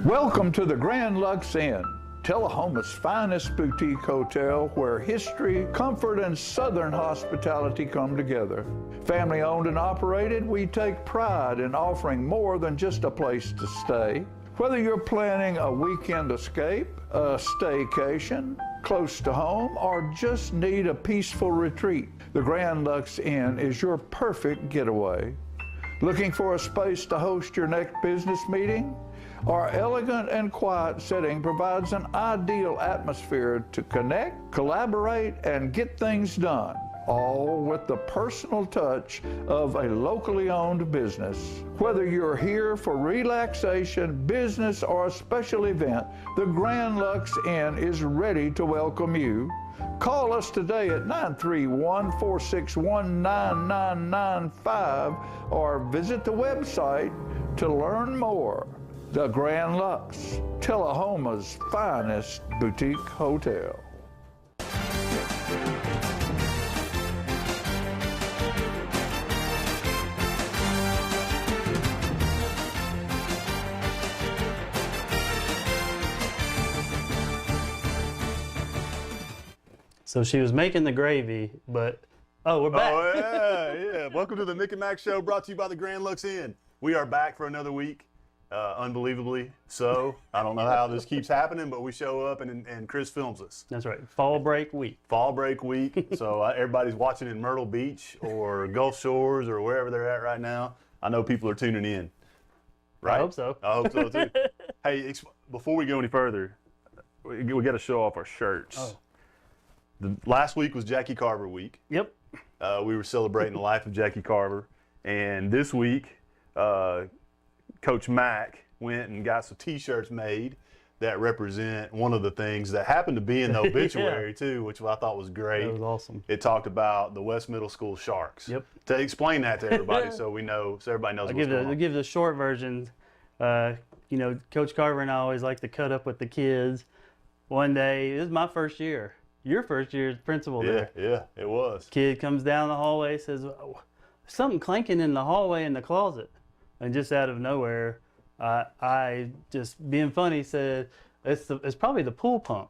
Welcome to the Grand Lux Inn, Tullahoma's finest boutique hotel where history, comfort, and southern hospitality come together. Family owned and operated, we take pride in offering more than just a place to stay. Whether you're planning a weekend escape, a staycation, close to home, or just need a peaceful retreat, the Grand Lux Inn is your perfect getaway. Looking for a space to host your next business meeting? Our elegant and quiet setting provides an ideal atmosphere to connect, collaborate, and get things done, all with the personal touch of a locally owned business. Whether you're here for relaxation, business, or a special event, the Grand Lux Inn is ready to welcome you. Call us today at 931-461-9995 or visit the website to learn more. The Grand Lux, Tullahoma's finest boutique hotel. So she was making the gravy, but, oh, we're back. Oh, yeah. Welcome to the Mick and Mac Show, brought to you by the Grand Lux Inn. We are back for another week, unbelievably so. I don't know how this keeps happening, but we show up and Chris films us. That's right, fall break week. Fall break week, so everybody's watching in Myrtle Beach or Gulf Shores or wherever they're at right now. I know people are tuning in, right? I hope so. I hope so, too. Hey, before we go any further, we got to show off our shirts. Oh. Last week was Jackie Carver week. Yep. We were celebrating the life of Jackie Carver. And this week, Coach Mac went and got some T-shirts made that represent one of the things that happened to be in the obituary, too, which I thought was great. That was awesome. It talked about the West Middle School Sharks. Yep. To explain that to everybody so we know, so everybody knows what's going on. I'll give the short version. You know, Coach Carver and I always like to cut up with the kids. One day, this is my first year. Your first year as principal there. Yeah, it was. Kid comes down the hallway, says, oh, something clanking in the hallway in the closet. And just out of nowhere, I just being funny said, it's probably the pool pump.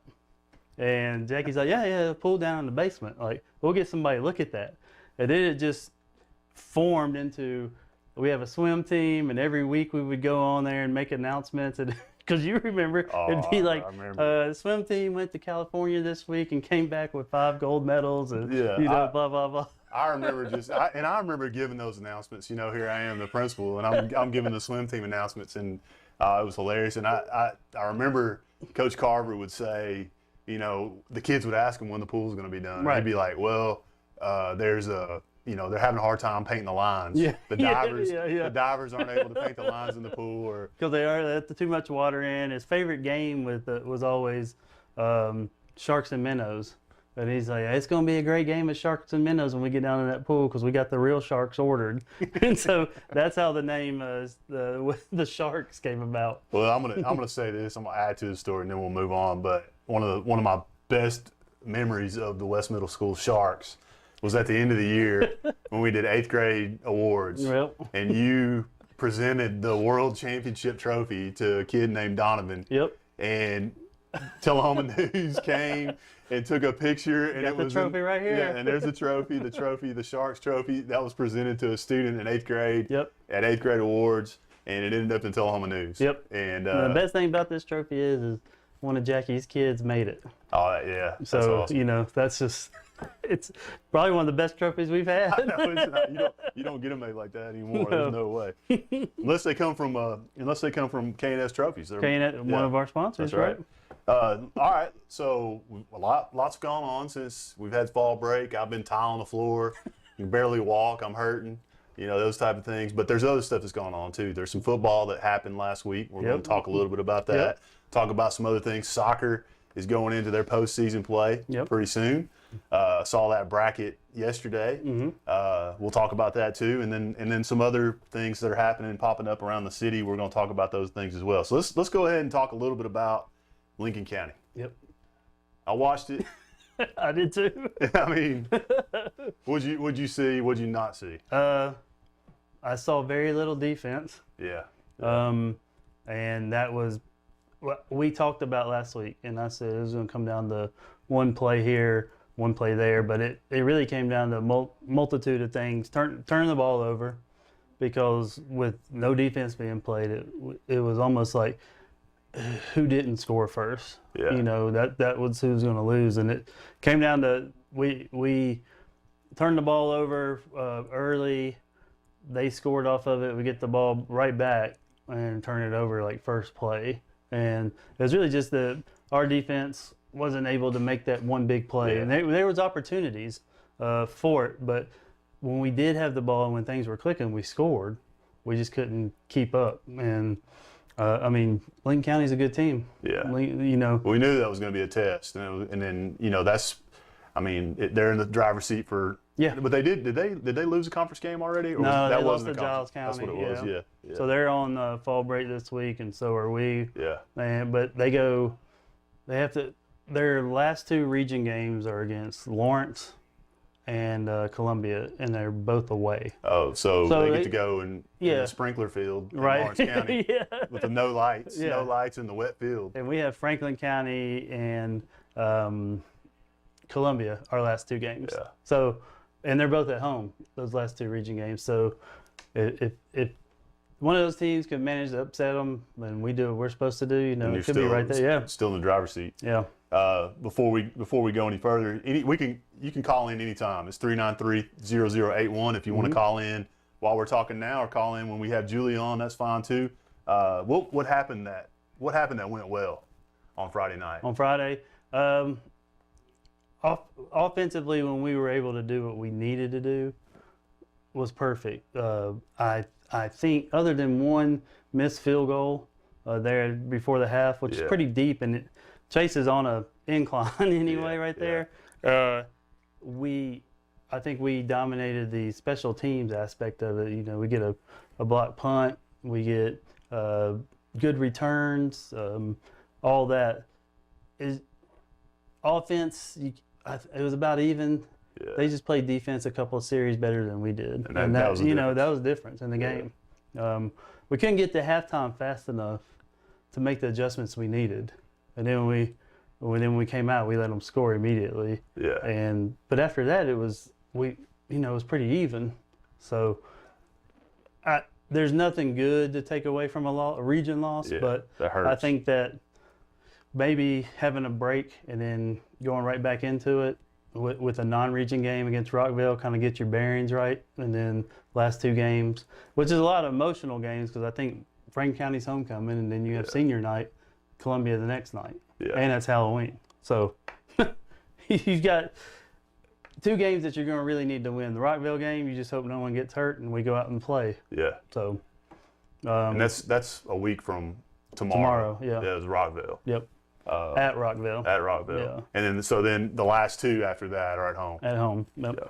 And Jackie's like, yeah, the pool down in the basement. Like, we'll get somebody to look at that. And then it just formed into, we have a swim team, and every week we would go on there and make announcements. And because you remember, it'd be like, the swim team went to California this week and came back with 5 gold medals, and blah, blah, blah. I remember I remember giving those announcements. You know, here I am, the principal, and I'm giving the swim team announcements, and it was hilarious. And I remember Coach Carver would say, you know, the kids would ask him when the pool's going to be done. Right. He'd be like, well, there's a, you know, they're having a hard time painting the lines. Yeah. The divers aren't able to paint the lines in the pool, or because they have too much water in. His favorite game was always sharks and minnows. And he's like, it's going to be a great game of sharks and minnows when we get down in that pool because we got the real sharks ordered. And so that's how the name the Sharks came about. Well, I'm gonna say this. I'm gonna add to the story and then we'll move on. But one of my best memories of the West Middle School Sharks was at the end of the year when we did 8th grade awards. Yep. And you presented the World Championship trophy to a kid named Donovan. Yep. And Tullahoma News came and took a picture, and it was the trophy right here. Yeah, and there's the trophy, the Sharks trophy that was presented to a student in 8th grade. Yep. At 8th grade awards, and it ended up in Tullahoma News. Yep. And the best thing about this trophy is one of Jackie's kids made it. Oh yeah. That's so awesome. You know, that's just. It's probably one of the best trophies we've had. I know, you don't get them made like that anymore. No. There's no way. Unless they come from K&S Trophies. K&S, one of our sponsors. That's right. All right. So lots gone on since we've had fall break. I've been tiling the floor. Can barely walk. I'm hurting. You know, those type of things. But there's other stuff that's going on too. There's some football that happened last week. We're going to talk a little bit about that. Yep. Talk about some other things. Soccer is going into their postseason play pretty soon. Saw that bracket yesterday. Mm-hmm. We'll talk about that too, and then some other things that are happening and popping up around the city. We're going to talk about those things as well. So let's go ahead and talk a little bit about Lincoln County. Yep. I watched it. I did too. I mean, what'd you see? What'd you not see? I saw very little defense. Yeah. And that was we talked about last week, and I said it was going to come down to one play here, one play there, but it really came down to multitude of things. Turn the ball over, because with no defense being played, it was almost like who didn't score first. Yeah. You know, that was who's going to lose, and it came down to we turned the ball over early. They scored off of it. We get the ball right back and turn it over like first play. And it was really just that our defense wasn't able to make that one big play. Yeah. And there was opportunities for it, but when we did have the ball and when things were clicking, we scored. We just couldn't keep up. And I mean, Lincoln County's a good team. Yeah. You know. We knew that was going to be a test, and then you know they're in the driver's seat for. Yeah. But did they lose a conference game already? Or No, that they lost wasn't to a Giles conference? County. That's what it was. Yeah. So they're on fall break this week, and so are we. Yeah. But they have to. Their last two region games are against Lawrence and Columbia, and they're both away. Oh, so they get to go in the sprinkler field in Right. Lawrence County with the no lights in the wet field. And we have Franklin County and Columbia our last two games. Yeah. So, and they're both at home, those last two region games. So if one of those teams can manage to upset them, and we do what we're supposed to do, you know, it could be right there. Yeah. Still in the driver's seat. Yeah. Before we go any further, you can call in anytime. It's 393-0081 if you want to call in while we're talking now, or call in when we have Julie on. That's fine too. What happened that went well on Friday night? On Friday, offensively, when we were able to do what we needed to do, was perfect. I think other than one missed field goal there before the half, which is pretty deep, and Chase is on a incline anyway right there. I think we dominated the special teams aspect of it. You know, we get a block punt, we get good returns, all that. Is offense, it was about even. Yeah. They just played defense a couple of series better than we did, and that was the difference. that was the difference in the game. We couldn't get to halftime fast enough to make the adjustments we needed, and then when we came out, we let them score immediately. Yeah. But after that, it was pretty even. So there's nothing good to take away from a region loss, but that hurts. I think that maybe having a break and then going right back into it with a non-region game against Rockville, kind of get your bearings right, and then last two games, which is a lot of emotional games, because I think Franklin County's homecoming, and then you have senior night, Columbia the next night, and that's Halloween. So you've got two games that you're going to really need to win. The Rockville game, you just hope no one gets hurt and we go out and play. Yeah. So. And that's a week from tomorrow. Yeah. Yeah, it's Rockville. Yep. At Rockville. At Rockville. Yeah. And then the last two after that are at home. At home. Yep. Yeah.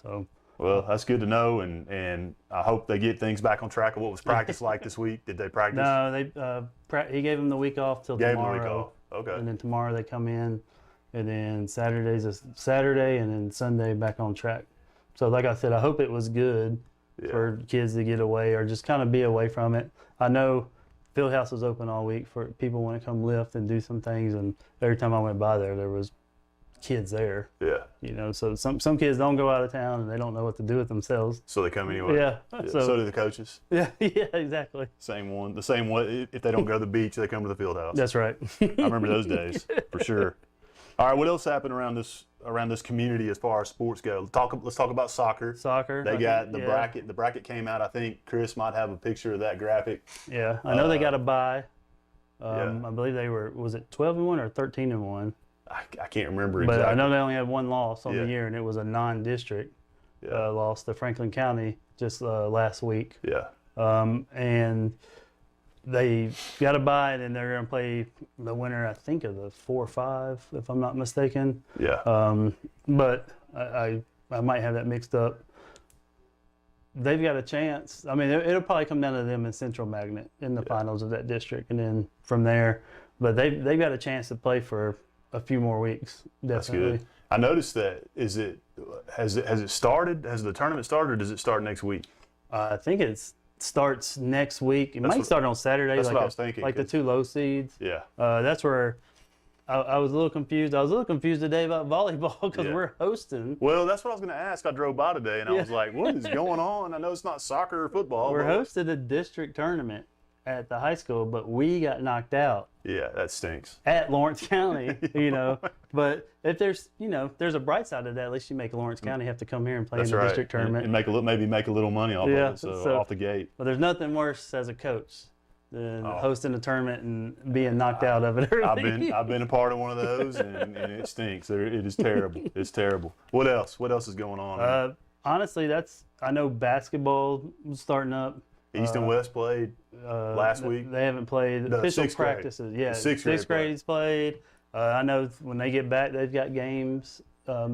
So. Well, that's good to know, and I hope they get things back on track of what was practice like this week. Did they practice? No, he gave them the week off till tomorrow. Gave them the week off. Okay. And then tomorrow they come in, and then Saturday's a Saturday, and then Sunday back on track. So like I said, I hope it was good for kids to get away or just kind of be away from it. I know Fieldhouse was open all week for people want to come lift and do some things, and every time I went by there was kids there. Yeah. You know, so some kids don't go out of town and they don't know what to do with themselves. So they come anyway. Yeah. So do the coaches. Yeah, exactly. The same way. If they don't go to the beach, they come to the field house. That's right. I remember those days for sure. All right, what else happened around this community as far as sports go? Let's talk about soccer. Soccer. They got the bracket. The bracket came out. I think Chris might have a picture of that graphic. Yeah, I know they got a bye. I believe they was it 12-1 or 13-1? I can't remember exactly. But I know they only had one loss on the year, and it was a non-district loss to Franklin County just last week. Yeah. And they got a bye, and then they're going to play the winner, I think, of the 4-5, if I'm not mistaken. Yeah. But I might have that mixed up. They've got a chance. I mean, it'll probably come down to them in Central Magnet in the finals of that district, and then from there. But they've got a chance to play for a few more weeks. Definitely. That's good. I noticed that. Has it started? Has the tournament started, or does it start next week? I think it's starts next week. It might what- start on Saturday. that's like what I was thinking, Like the 'cause- 2 low seeds. Yeah. That's where I was a little confused. I was a little confused today about volleyball because Yeah. we're hosting. Well, that's what I was going to ask. I drove by today and I Yeah. was like, what is going on? I know it's not soccer or football. We're but- hosting a district tournament at the high school, but we got knocked out Yeah, that stinks. at Lawrence County, But if there's a bright side to that. At least you make Lawrence County have to come here and play That's in the right. district tournament. And maybe make a little money off Yeah, of it, so so- off the gate. But there's nothing worse as a coach than Oh. hosting a tournament and being knocked out of it early. I've been a part of one of those, and it stinks. It is terrible. It's terrible. What else? What else is going on? Man? Honestly, I know basketball was starting up. East and West played last week. They haven't played The official sixth grade. practices. Yeah, The sixth grade grade's played. I know when they get back, they've got games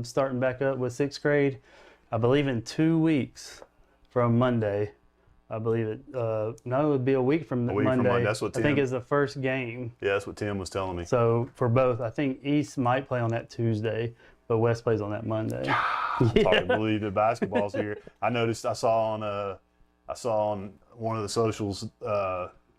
starting back up with 6th grade. I believe in 2 weeks from Monday. I believe it. No, it would be a week from week from Monday. Monday. That's what I think Tim- is the first game. Yeah, that's what Tim was telling me. So for both, I think East might play on that Tuesday, but West plays on that Monday. Hard to believe that basketball's here. I noticed. I saw on one of the socials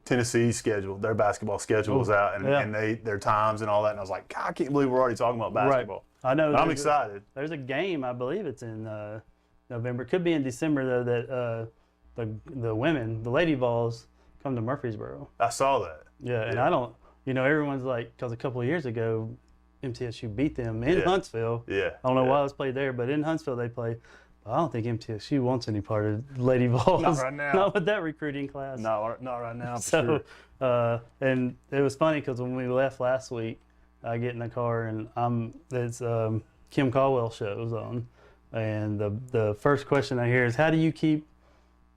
Tennessee's schedule. Their basketball schedule was out, and, yeah. and their times and all that. And I was like, God, I can't believe we're already talking about basketball. I know. But I'm there's excited. There's a game, I believe it's in November. Could be in December though. That the women, the Lady Vols, come to Murfreesboro. I saw that. Yeah, and Yeah. I don't. Everyone's like, because a couple of years ago, MTSU beat them in Yeah. Huntsville. Yeah. I don't know yeah. why it was played there, but in Huntsville they played. But I don't think MTSU wants any part of Lady Vols. Not right now. Not with that recruiting class. Not right now. For So, sure. and it was funny because when we left last week, I get in the car and it's Kim Caldwell show's on, and the first question I hear is, how do you keep,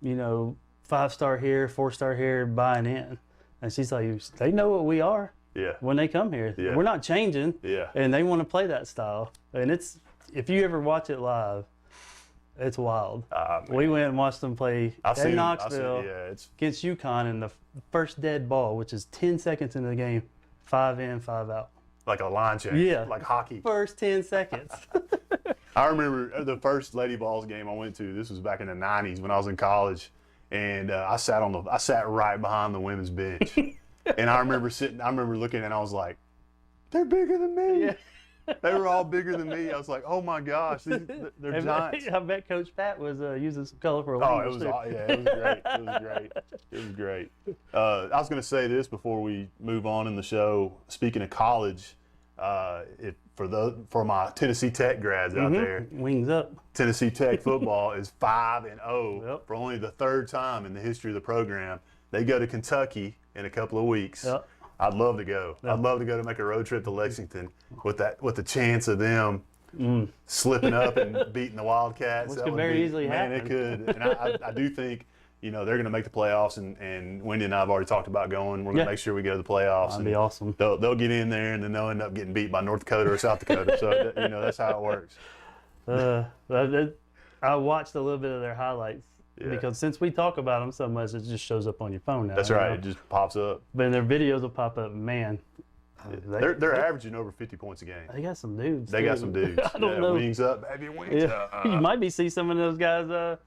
5-star here, 4-star here, buying in? And she's like, they know what we are Yeah. when they come here. Yeah. We're not changing, Yeah. and they want to play that style. And if you ever watch it live, it's wild. We went and watched them play in Knoxville Yeah. against UConn, and the first dead ball, which is 10 seconds into the game, 5 in, 5 out. Like a line change. Yeah. Like hockey. First 10 seconds. I remember the first Lady Vols game I went to. This was back in the '90s when I was in college, and I sat right behind the women's bench, and I remember looking, and I was like, they're bigger than me. Yeah. They were all bigger than me. I was like, oh my gosh, they're giants. I bet Coach Pat was using some colorful Oh, language it was too. yeah, it was great. It was great. It was great. I was going to say this before we move on in the show. Speaking of college, for my Tennessee Tech grads out there, Wings up. Tennessee Tech football is 5-0 Yep. for only the 3rd time in the history of the program. They go to Kentucky in a couple of weeks. Yep. I'd love to go. Yep. I'd love to go to make a road trip to Lexington with the chance of them slipping up and beating the Wildcats. Which That could would very be- easily man, happen. it could. And I do think they're going to make the playoffs, and Wendy and I have already talked about going. We're going to Yeah. make sure we go to the playoffs. That'd and be awesome. They'll get in there, and then they'll end up getting beat by North Dakota or South Dakota. So that's how it works. I watched a little bit of their highlights because since we talk about them so much, it just shows up on your phone now. That's right. It just pops up. But their videos will pop up. Man, They're averaging over 50 points a game. they got some dudes. They got too. some dudes. I don't know. Wings up, baby, wings Yeah. up. You might be see some of those guys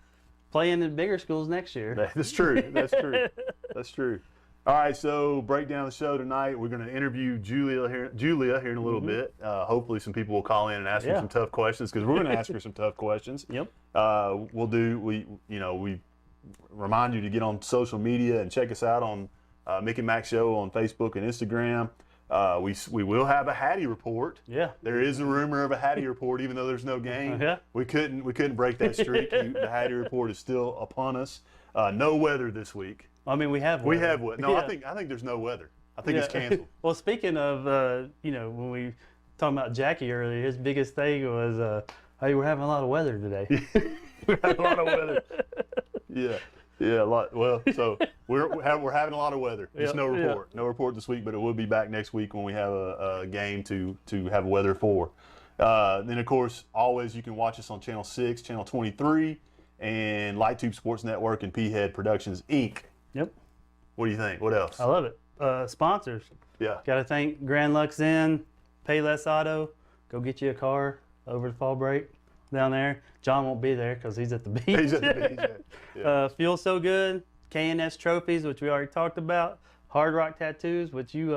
playing in bigger schools next year. That's true. That's true. That's true. All right, so break down the show tonight. We're going to interview Julia here in a little bit. Hopefully, some people will call in and ask her some tough questions because we're going to ask her some tough questions. Yep. We remind you to get on social media and check us out on Mick and Mac Show on Facebook and Instagram. We will have a Hattie report. Yeah. There is a rumor of a Hattie report, even though there's no game. Yeah. We couldn't break that streak. The Hattie report is still upon us. No weather this week. I mean, we have. We weather. have what? No, Yeah. I think there's no weather. I think it's canceled. Well, speaking of, when we talking about Jackie earlier, his biggest thing was, hey, we're having a lot of weather today. We have a lot of weather. Yeah, a lot. Well, so we're having a lot of weather. Just no report. No report this week, but it will be back next week when we have a game to have weather for. Then of course, always you can watch us on Channel 6, Channel 23, and LightTube Sports Network and P-Head Productions Inc. Yep. What do you think? What else? I love it. Sponsors. Yeah. Got to thank Grand Lux Inn, Payless Auto. Go get you a car over the fall break down there. John won't be there because he's at the beach. He's at the beach. Yeah. Feels so good. K&S trophies, which we already talked about. Hard Rock tattoos, which you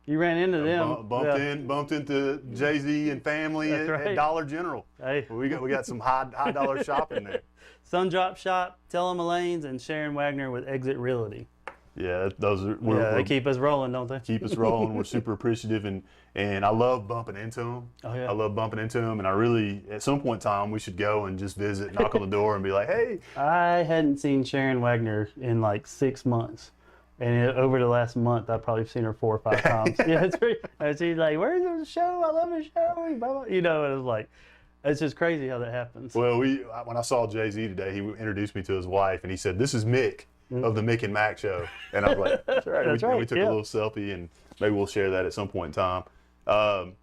ran into them. Bumped into Jay-Z and family at Dollar General. Hey, we got some high dollar shopping there. Sundrop Shop, Tullahoma Lanes, and Shuran Wagner with Exit Realty. Yeah, those are. They keep us rolling, don't they? Keep us rolling. We're super appreciative, and I love bumping into them. Oh yeah. I love bumping into them, and I really, at some point in time, we should go and just visit, knock on the door, and be like, hey. I hadn't seen Shuran Wagner in like 6 months. And over the last month, I've probably seen her 4 or 5 times. Yeah, it's pretty. She's like, "Where's the show? I love the show." You know, it was like, it's just crazy how that happens. Well, when I saw Jay-Z today, he introduced me to his wife, and he said, "This is Mick of the Mick and Mac Show." And I was like, "That's right." We took a little selfie, and maybe we'll share that at some point in time. Why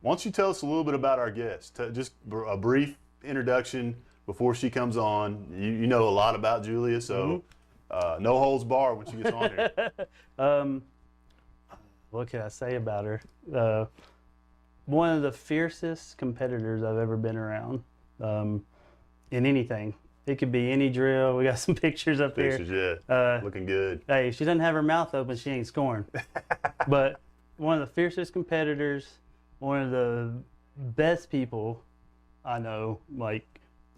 don't you tell us a little bit about our guest? Just a brief introduction before she comes on. You know a lot about Julia, so. No holds barred when she gets on here. What can I say about her? One of the fiercest competitors I've ever been around in anything. It could be any drill. We got some pictures up here. Pictures, yeah. Looking good. Hey, if she doesn't have her mouth open, she ain't scoring. But one of the fiercest competitors, one of the best people I know, like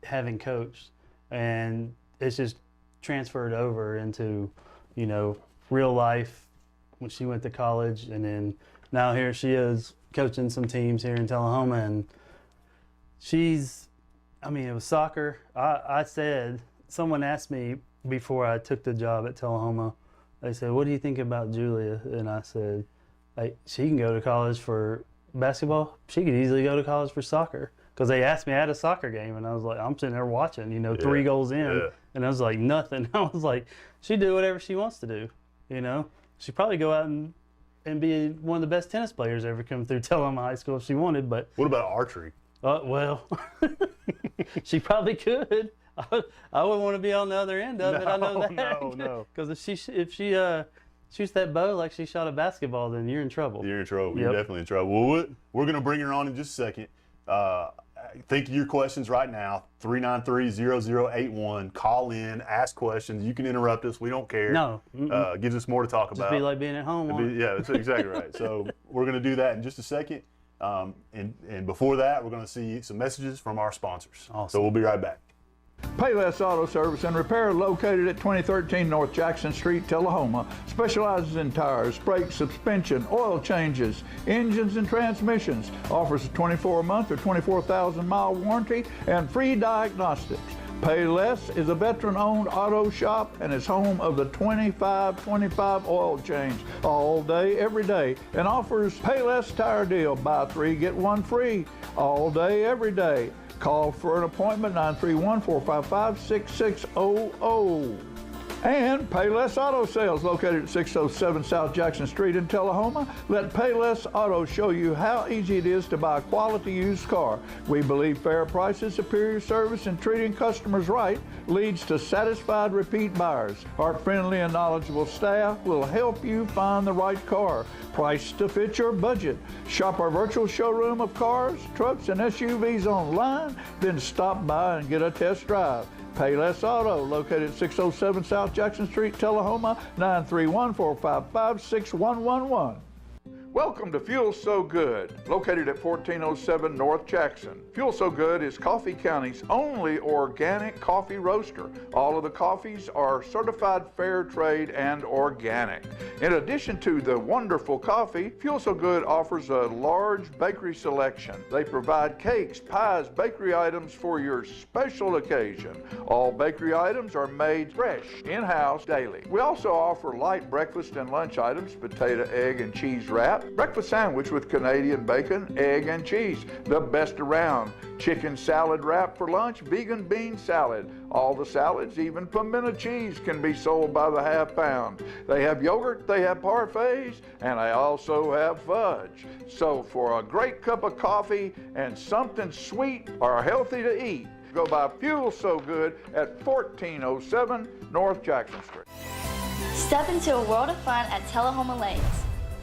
having coached. And it's just transferred over into, you know, real life when she went to college, and then now here she is coaching some teams here in Tullahoma, and it was soccer. I said, someone asked me before I took the job at Tullahoma, they said, "What do you think about Julia?" And I said, she can go to college for basketball. She could easily go to college for soccer. Because they asked me, I had a soccer game, and I was like, I'm sitting there watching, 3 goals in, and I was like, nothing. I was like, she do whatever she wants to do, She'd probably go out and be one of the best tennis players ever come through Tullahoma High School if she wanted, but... What about archery? Well, she probably could. I wouldn't want to be on the other end of it, I know that. No. Because if she shoots that bow like she shot a basketball, then you're in trouble. You're in trouble. Yep. You're definitely in trouble. Well, we're going to bring her on in just a second. Think of your questions right now, 393-0081. Call in, ask questions. You can interrupt us. We don't care. No. Gives us more to talk about. Just be like being at home. Yeah, that's exactly right. So we're going to do that in just a second. And before that, we're going to see some messages from our sponsors. Awesome. So we'll be right back. Payless Auto Service and Repair, located at 2013 North Jackson Street, Tullahoma, specializes in tires, brakes, suspension, oil changes, engines, and transmissions. Offers a 24-month or 24,000-mile warranty and free diagnostics. Payless is a veteran-owned auto shop and is home of the 25-25 oil change all day, every day, and offers Payless Tire Deal. Buy 3, get 1 free all day, every day. Call for an appointment, 931-455-6600. And Payless Auto Sales, located at 607 South Jackson Street in Tullahoma. Let Payless Auto show you how easy it is to buy a quality used car. We believe fair prices, superior service, and treating customers right leads to satisfied repeat buyers. Our friendly and knowledgeable staff will help you find the right car, priced to fit your budget. Shop our virtual showroom of cars, trucks, and SUVs online, then stop by and get a test drive. Payless Auto, located at 607 South Jackson Street, Tullahoma, 931-455-6111. Welcome to Fuel So Good, located at 1407 North Jackson. Fuel So Good is Coffee County's only organic coffee roaster. All of the coffees are certified fair trade and organic. In addition to the wonderful coffee, Fuel So Good offers a large bakery selection. They provide cakes, pies, bakery items for your special occasion. All bakery items are made fresh, in-house, daily. We also offer light breakfast and lunch items, potato, egg, and cheese wrap, breakfast sandwich with Canadian bacon, egg, and cheese, the best around. Chicken salad wrap for lunch, vegan bean salad. All the salads, even pimento cheese, can be sold by the half pound. They have yogurt, they have parfaits, and they also have fudge. So for a great cup of coffee and something sweet or healthy to eat, go by Fuel So Good at 1407 North Jackson Street. Step into a world of fun at Tullahoma Lanes.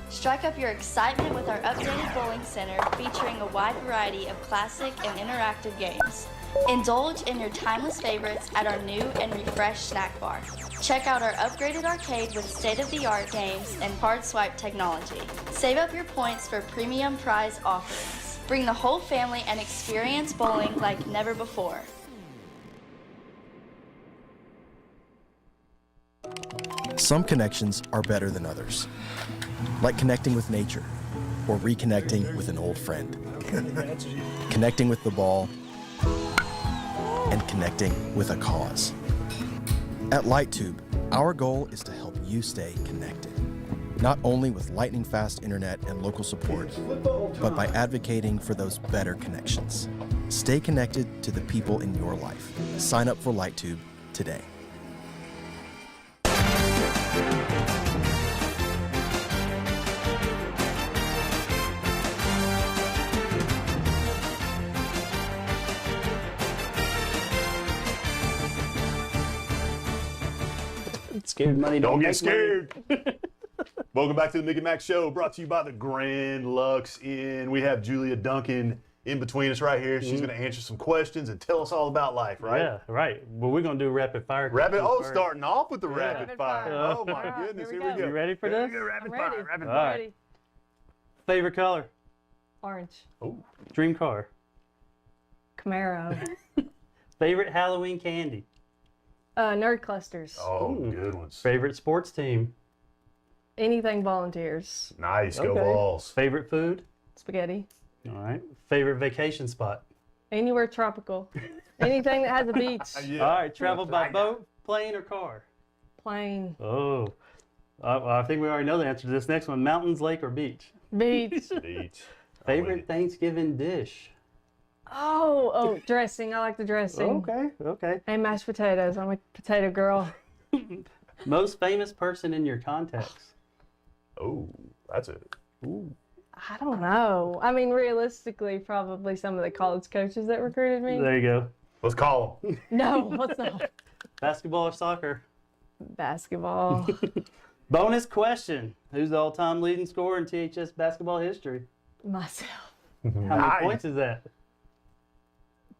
Strike up your excitement with our updated bowling center featuring a wide variety of classic and interactive games. Indulge in your timeless favorites at our new and refreshed snack bar. Check out our upgraded arcade with state-of-the-art games and card swipe technology. Save up your points for premium prize offerings. Bring the whole family and experience bowling like never before. Some connections are better than others, like connecting with nature or reconnecting with an old friend. Connecting with the ball and connecting with a cause. At LightTube, our goal is to help you stay connected, not only with lightning-fast internet and local support, but by advocating for those better connections. Stay connected to the people in your life. Sign up for LightTube today. Scared money Don't get make scared. Welcome back to the Mick and Mac Show, brought to you by the Grand Lux Inn. We have Julia Duncan in between us right here. She's going to answer some questions and tell us all about life, right? Yeah, right. Well, we're going to do rapid fire. Starting off with the rapid fire. fire. Oh, my All right, goodness. here Here we we go. go. You ready for this? Rapid I'm ready. fire. Rapid All fire. right. Ready? Favorite color? Orange. Oh, Dream car? Camaro. Favorite Halloween candy? Nerd clusters. oh, good ones. Favorite sports team? Anything volunteers. Nice. Go Okay. balls. Favorite food? Spaghetti. All right. Favorite vacation spot? Anywhere tropical. Anything that has a beach. Yeah. All right. Travel by boat, plane, or car? Plane. Oh. Well, I think we already know the answer to this next one. Mountains, lake, or beach? Beach. Beach. Favorite Thanksgiving dish? Oh, dressing. I like the dressing. Okay. And mashed potatoes. I'm a potato girl. Most famous person in your contacts? Oh, that's it. I don't know. I mean, realistically, probably some of the college coaches that recruited me. There you go. Let's call them. No, let's not. Basketball or soccer? Basketball. Bonus question. Who's the all-time leading scorer in THS basketball history? Myself. How many points is that?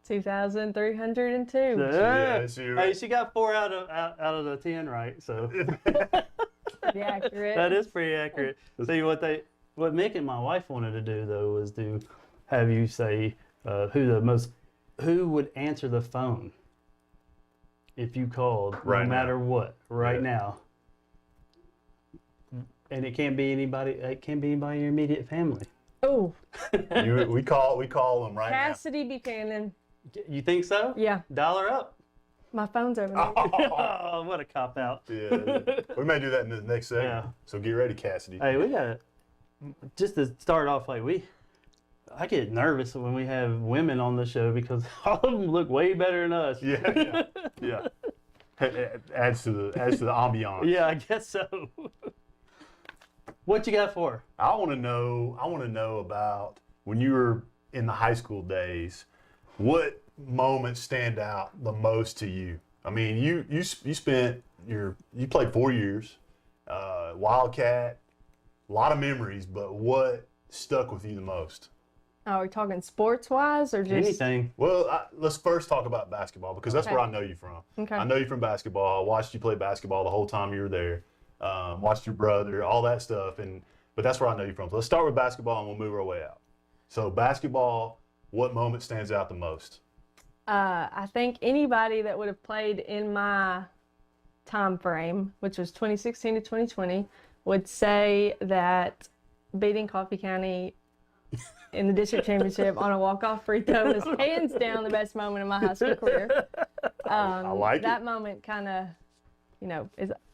2,302. Yeah, sure. Hey, she got 4 out of the 10 right, so Pretty accurate. that is pretty accurate. See what Mick and my wife wanted to do though was to have you say who would answer the phone if you called, Right no now. matter what, right Yeah. now. And it can't be anybody. It can't be anybody in your immediate family. Oh, We call them right Cassidy Buchanan. You think so? Yeah, Dollar up. my phone's over there. now. Oh, what a cop out. Yeah, we may do that in the next segment. Yeah. So get ready, Cassidy. Hey, we got just to start off, I get nervous when we have women on the show because all of them look way better than us. Yeah. It adds to the ambiance. Yeah, I guess so. What you got for her? I want to know about when you were in the high school days. What moments stand out the most to you? I mean, you played 4 years, Wildcat, a lot of memories. But what stuck with you the most? Are we talking sports-wise or just? Anything. Well, let's first talk about basketball because that's Okay. where I know you from. Okay. I know you from basketball. I watched you play basketball the whole time you were there. Watched your brother, all that stuff, but that's where I know you from. So let's start with basketball and we'll move our way out. So basketball, what moment stands out the most? I think anybody that would have played in my time frame, which was 2016 to 2020, would say that beating Coffee County in the district championship on a walk-off free throw was hands down the best moment of my high school career. I like that it. moment kind of,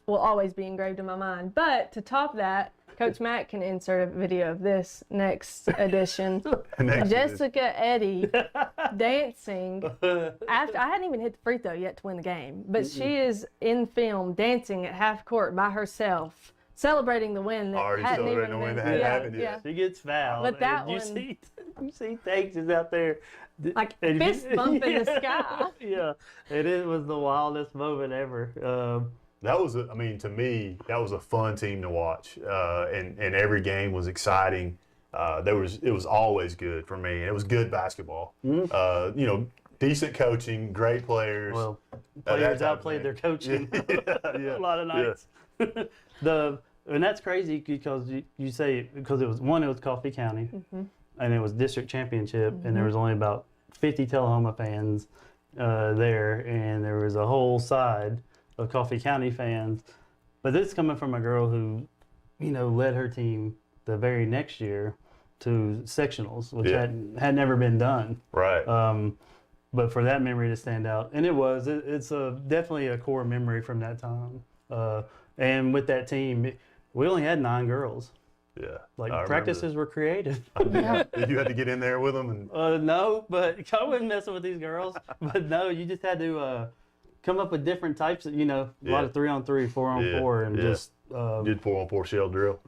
will always be engraved in my mind. But to top that, Coach Mac can insert a video of this next edition. Jessica Eddy dancing after I hadn't even hit the free throw yet to win the game, but she is in film dancing at half court by herself, celebrating the win that Already hadn't even celebrating the win been. that hadn't Yeah, happened yet. yeah. She gets fouled. But that and you one- see Tanks out there. Like and fist bump in the sky. Yeah, and it was the wildest moment ever. That was, to me, that was a fun team to watch, and every game was exciting. It was always good for me, and it was good basketball. decent coaching, great players. Well, that players type of outplayed thing. their coaching Yeah. a lot of nights. And that's crazy because you say because it was Coffee County, and it was district championship, and there was only about 50 Tullahoma fans there, and there was a whole side of Coffee County fans. But this is coming from a girl who, led her team the very next year to sectionals, which had never been done. Right. But for that memory to stand out, and it's definitely a core memory from that time. And with that team, we only had 9 girls. Yeah. Like I practices were creative. Did you have to get in there with them? And No, but I wasn't messing with these girls. But no, you just had to come up with different types of, a lot of 3-on-3, 4-on-4, and just. did 4-on-4 shell drill.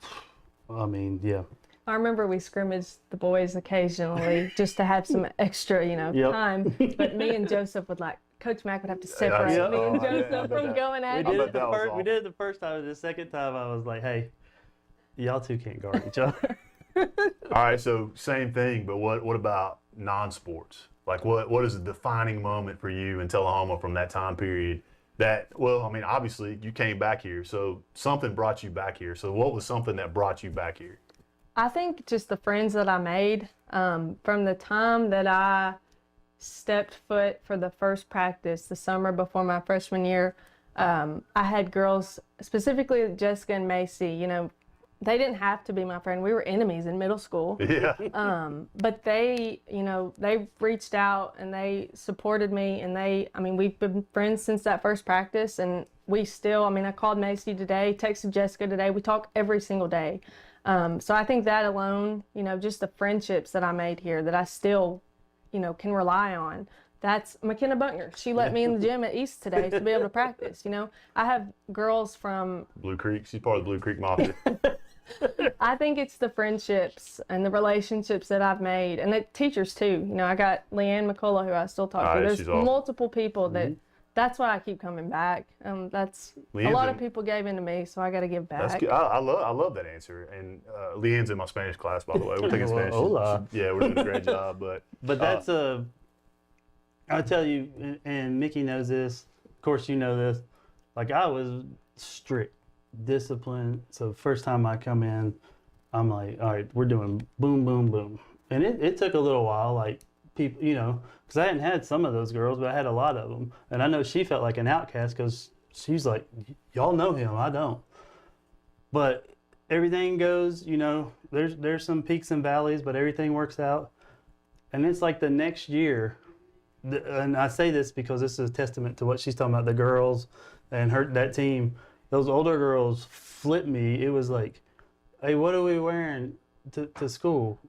I mean, yeah. I remember we scrimmaged the boys occasionally just to have some extra, time. But me and Joseph would Coach Mac would have to separate me and Joseph from going at We it. did it the first time. The second time, I was like, hey, y'all two can't guard each other. All right, so same thing, but what about non-sports? Like what is the defining moment for you in Tullahoma from that time period? Obviously you came back here, so something brought you back here. So what was something that brought you back here? I think just the friends that I made from the time that I stepped foot for the first practice the summer before my freshman year. I had girls, specifically Jessica and Macy, they didn't have to be my friend. We were enemies in middle school. Yeah. But they, they reached out and they supported me, and we've been friends since that first practice, and we still, I called Macy today, texted Jessica today. We talk every single day. So I think that alone, just the friendships that I made here that I still, can rely on. That's McKenna Buckner. She let me in the gym at East today to be able to practice. I have girls from Blue Creek. She's part of the Blue Creek Mafia. I think it's the friendships and the relationships that I've made, and the teachers too. I got Leanne McCullough, who I still talk to. There's awesome. multiple people that's why I keep coming back. That's Leanne's a lot of people gave into me, so I got to give back. That's good. I love that answer. And Leanne's in my Spanish class, by the way. We're taking Spanish. Hola. We're doing a great job. But that's I'll tell you, and Mickey knows this. Of course, you know this. I was strict, disciplined. So first time I come in, I'm like, all right, we're doing boom, boom, boom. And it took a little while, people, because I hadn't had some of those girls, but I had a lot of them. And I know she felt like an outcast because she's like, y'all know him, I don't. But everything goes, there's some peaks and valleys, but everything works out. And it's like the next year, and I say this because this is a testament to what she's talking about, the girls and that team. Those older girls flipped me. It was like, hey, what are we wearing to school?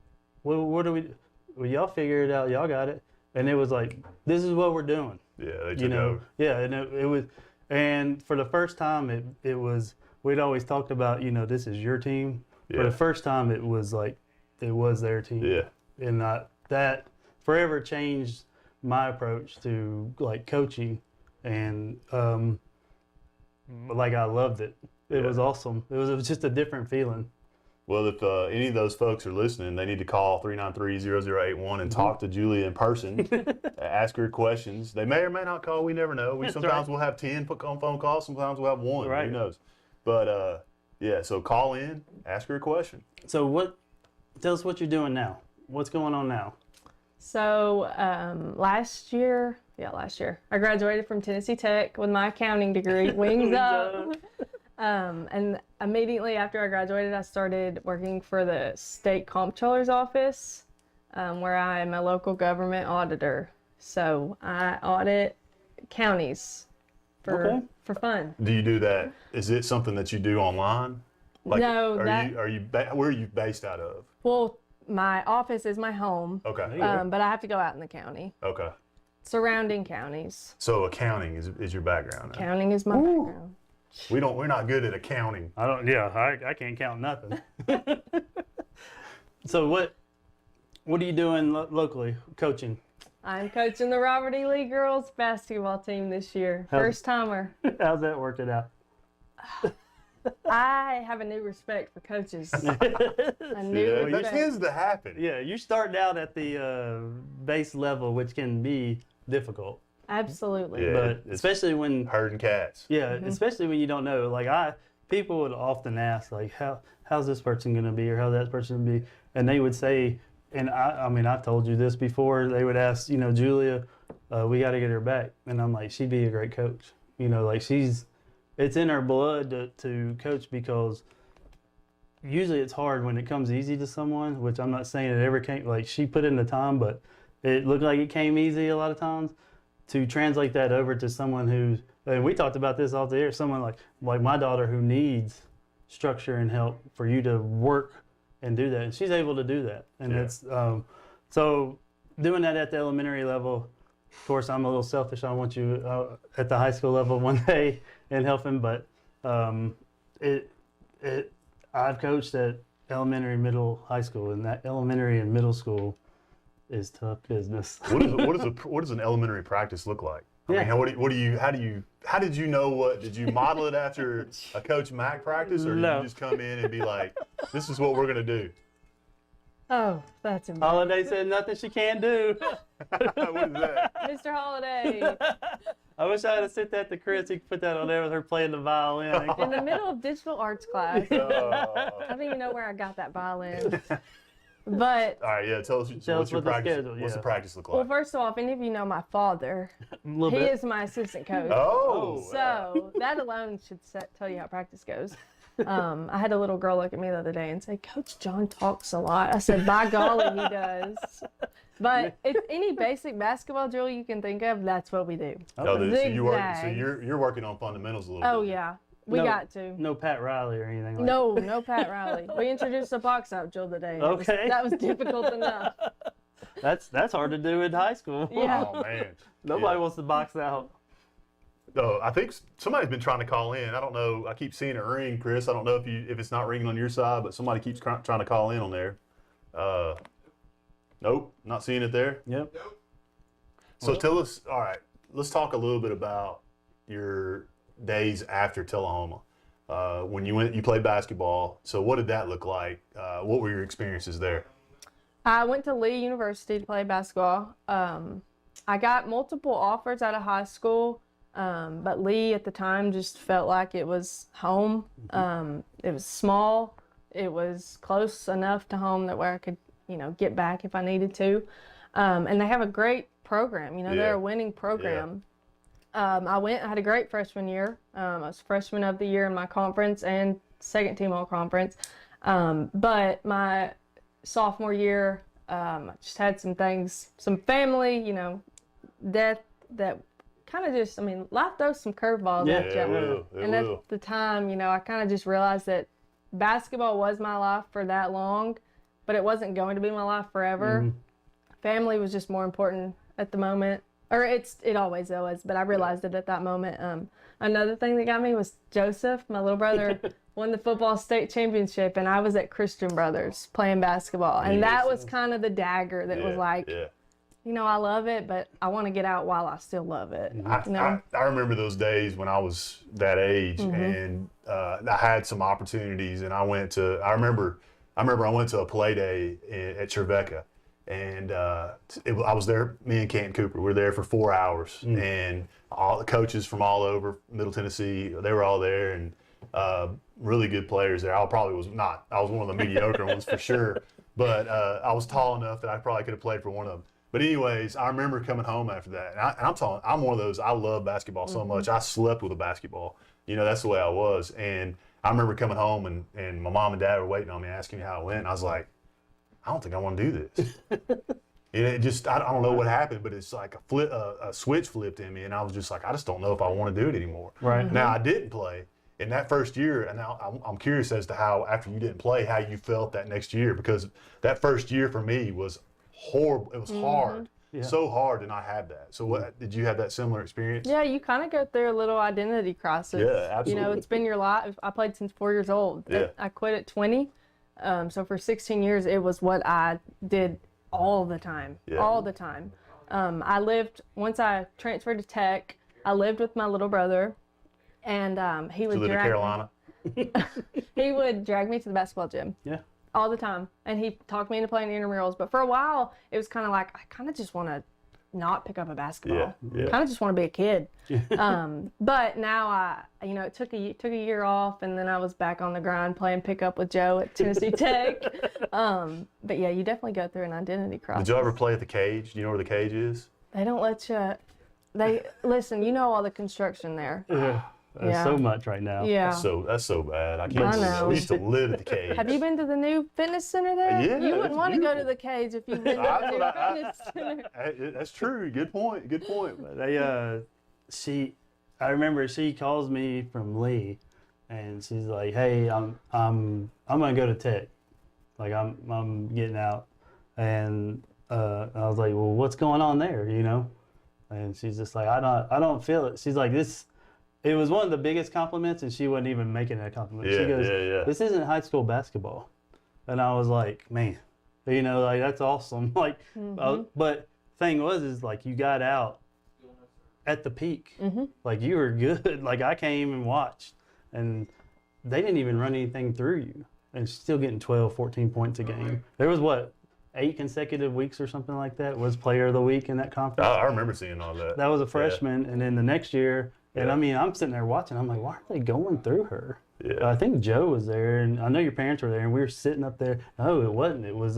What do we? Well, y'all figure it out. Y'all got it. And it was like, this is what we're doing. Yeah, they took over. Yeah, and it was, and for the first time, it was. We'd always talked about, this is your team. Yeah. For the first time, it was like, it was their team. Yeah. And that forever changed my approach to coaching, and I loved it. It was awesome. It was just a different feeling. Well, if any of those folks are listening, they need to call 393-0081 and talk to Julia in person, ask her questions. They may or may not call. We never know. Sometimes we'll have 10 phone calls. Sometimes we'll have 1. Right. Who knows? But, so call in, ask her a question. So tell us what you're doing now. What's going on now? So last year, I graduated from Tennessee Tech with my accounting degree, wings up. And immediately after I graduated, I started working for the state comptroller's office, where I am a local government auditor. So I audit counties for fun. Do you do that? Is it something that you do online? No, where are you based out of? Well, my office is my home. Okay. But I have to go out in the county. Okay. Surrounding counties. So accounting is your background. Now. Accounting is my background. We're not good at accounting. I can't count nothing. So what are you doing locally, coaching? I'm coaching the Robert E. Lee girls basketball team this year. First timer. How's that working out? I have a new respect for coaches. That tends to happen. Yeah, you started out at the base level, which can be difficult. Absolutely. Yeah, But it's especially when herding cats. Yeah, especially when you don't know. Like people would often ask, like, how's this person gonna be, or how's that person gonna be, and they would say, and I mean, I've told you this before. They would ask, Julia, we got to get her back, and I'm like, she'd be a great coach. Like it's in her blood to coach, because usually it's hard when it comes easy to someone, which I'm not saying it ever came. Like, she put in the time, but it looked like it came easy a lot of times. To translate that over to someone who's, and we talked about this off the air, someone like my daughter who needs structure and help for you to work and do that. And she's able to do that. And it's, so doing that at the elementary level, of course, I'm a little selfish. I want you at the high school level one day and helping, but I've coached at elementary, middle, high school, and that elementary and middle school is tough business. What does an elementary practice look like? I mean, how did you know what? Did you model it after a Coach Mac practice, or did you just come in and be like, this is what we're gonna do? Oh, that's embarrassing. Holiday said nothing she can't do. What is that? Mr. Holiday. I wish I had sent that to Chris. He could put that on there with her playing the violin. In the middle of digital arts class. I don't even know where I got that violin. But All right, yeah. Tell us what's your practice. schedule, What's the yeah. practice look well, like? first of all, if any of you know my father, A little he bit. is my assistant coach. Oh, So that alone should tell you how practice goes. I had a little girl look at me the other day and say, Coach John talks a lot. I said, by golly, he does. But if any basic basketball drill you can think of, that's what we do. so Zigzags. you're working on fundamentals a little bit. Oh, yeah. We got to. No Pat Riley or anything like No Pat Riley. We introduced a box out drill today. Okay. That was difficult enough. that. That's hard to do in high school. Yeah. Oh man. Nobody wants to box out. Oh, I think somebody's been trying to call in. I don't know. I keep seeing it ring, Chris. I don't know if it's not ringing on your side, but somebody keeps trying to call in on there. Nope, not seeing it there. Yep. So tell us. All right, let's talk a little bit about your days after Tullahoma. When you played basketball. So what did that look like? What were your experiences there? I went to Lee University to play basketball. I got multiple offers out of high school, but Lee at the time just felt like it was home. It was small. It was close enough to home that where I could, get back if I needed to. And they have a great program. They're a winning program. I had a great freshman year. I was freshman of the year in my conference and second team all conference. But my sophomore year, I just had some things, some family, death that kind of just, life throws some curveballs at you. And at the time, I kind of just realized that basketball was my life for that long, but it wasn't going to be my life forever. Mm-hmm. Family was just more important at the moment. Or it always was, but I realized it at that moment. Another thing that got me was Joseph, my little brother, won the football state championship, and I was at Christian Brothers playing basketball. And that was kind of the dagger that was like, I love it, but I want to get out while I still love it. I remember those days when I was that age, and I had some opportunities, and I remember I went to a play day at Trevecca. And I was there, me and Canton Cooper, we were there for 4 hours. And all the coaches from all over Middle Tennessee, they were all there, and really good players there. I was one of the mediocre ones for sure, but I was tall enough that I probably could have played for one of them. But anyways, I remember coming home after that, and I'm one of those, I love basketball so much. I slept with a basketball. That's the way I was. And I remember coming home, and my mom and dad were waiting on me, asking me how it went, and I was like, I don't think I want to do this. I don't know what happened, but it's like a switch flipped in me, and I was just like, I just don't know if I want to do it anymore. Right. Now, I didn't play in that first year, and now I'm curious as to how, after you didn't play, how you felt that next year, because that first year for me was horrible. It was hard. Yeah. So hard to not have that. So did you have that similar experience? Yeah, you kind of go through a little identity crisis. Yeah, absolutely. It's been your life. I played since 4 years old. Yeah. I quit at 20. So for 16 years, it was what I did all the time, all the time. Once I transferred to Tech, I lived with my little brother, and he would Carolina. He would drag me to the basketball gym. Yeah. All the time. And he talked me into playing intramurals. But for a while, it was kind of like, I kind of just want to not pick up a basketball. Yeah. Kind of just want to be a kid. But now it took a year off, and then I was back on the grind playing pickup with Joe at Tennessee Tech. But yeah, you definitely go through an identity crisis. Did you ever play at the cage? Do you know where the cage is? They don't let you. Listen. You know all the construction there. Yeah. There's Yeah. so much right now. Yeah. That's so bad. I can't. I know. We used to live at the cage. Have you been to the new fitness center there? Yeah, You it's wouldn't want to go to beautiful. the cage if you've been to the new fitness center. That's true. Good point. Good point. I remember she calls me from Lee, and she's like, "Hey, I'm gonna go to Tech, like I'm getting out," and I was like, "Well, what's going on there?" You know, and she's just like, "I don't feel it." She's like, "This." It was one of the biggest compliments, and she wasn't even making it a compliment. She goes, "This isn't high school basketball," and I was like, "Man, you know, like that's awesome." Like, but thing was like you got out at the peak, like you were good. Like I came and watched, and they didn't even run anything through you, and still getting 12, 14 points a game. There was 8 consecutive weeks or something like that was Player of the Week in that conference. I remember seeing all that. That was a freshman, and then the next year. And I mean, I'm sitting there watching. I'm like, why aren't they going through her? Yeah. I think Joe was there, and I know your parents were there, and we were sitting up there. No, it wasn't. It was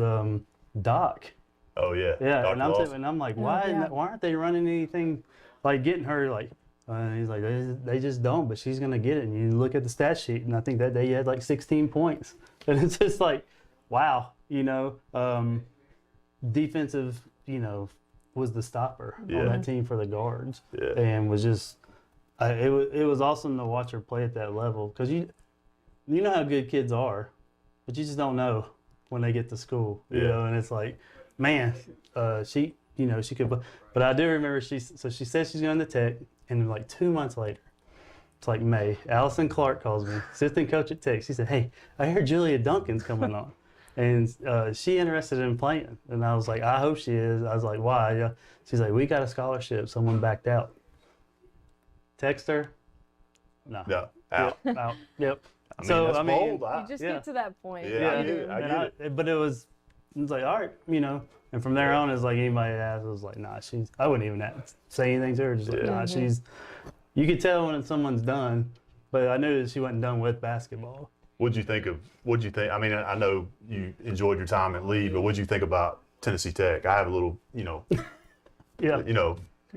Doc. Oh yeah. Yeah, Dr. and I'm Lawson. sitting, and I'm like, why aren't they running anything like getting her like? And he's like, they just don't. But she's gonna get it. And you look at the stat sheet, and I think that day you had like 16 points, and it's just like, wow, you know, defensive, you know, was the stopper on that team for the guards, and was just. It was awesome to watch her play at that level because you know how good kids are, but you just don't know when they get to school, you know. And it's like, man, she could. But I do remember she said she's going to Tech, and like 2 months later, it's like May. Allison Clark calls me, assistant coach at Tech. She said, "Hey, I heard Julia Duncan's coming on, and she interested in playing." And I was like, "I hope she is." I was like, "Why?" Yeah. She's like, "We got a scholarship. Someone backed out." Text her. No. Yeah. Out. Yep. Out. Yep. I mean, that's bold. You just get to that point. Yeah, I get it. But it was like, all right, you know. And from there on, it's like anybody asked, it was like, nah, I wouldn't even say anything to her. Just like, nah, you could tell when someone's done, but I knew that she wasn't done with basketball. What'd you think? I mean, I know you enjoyed your time at Lee, but what'd you think about Tennessee Tech? I have a little, you know,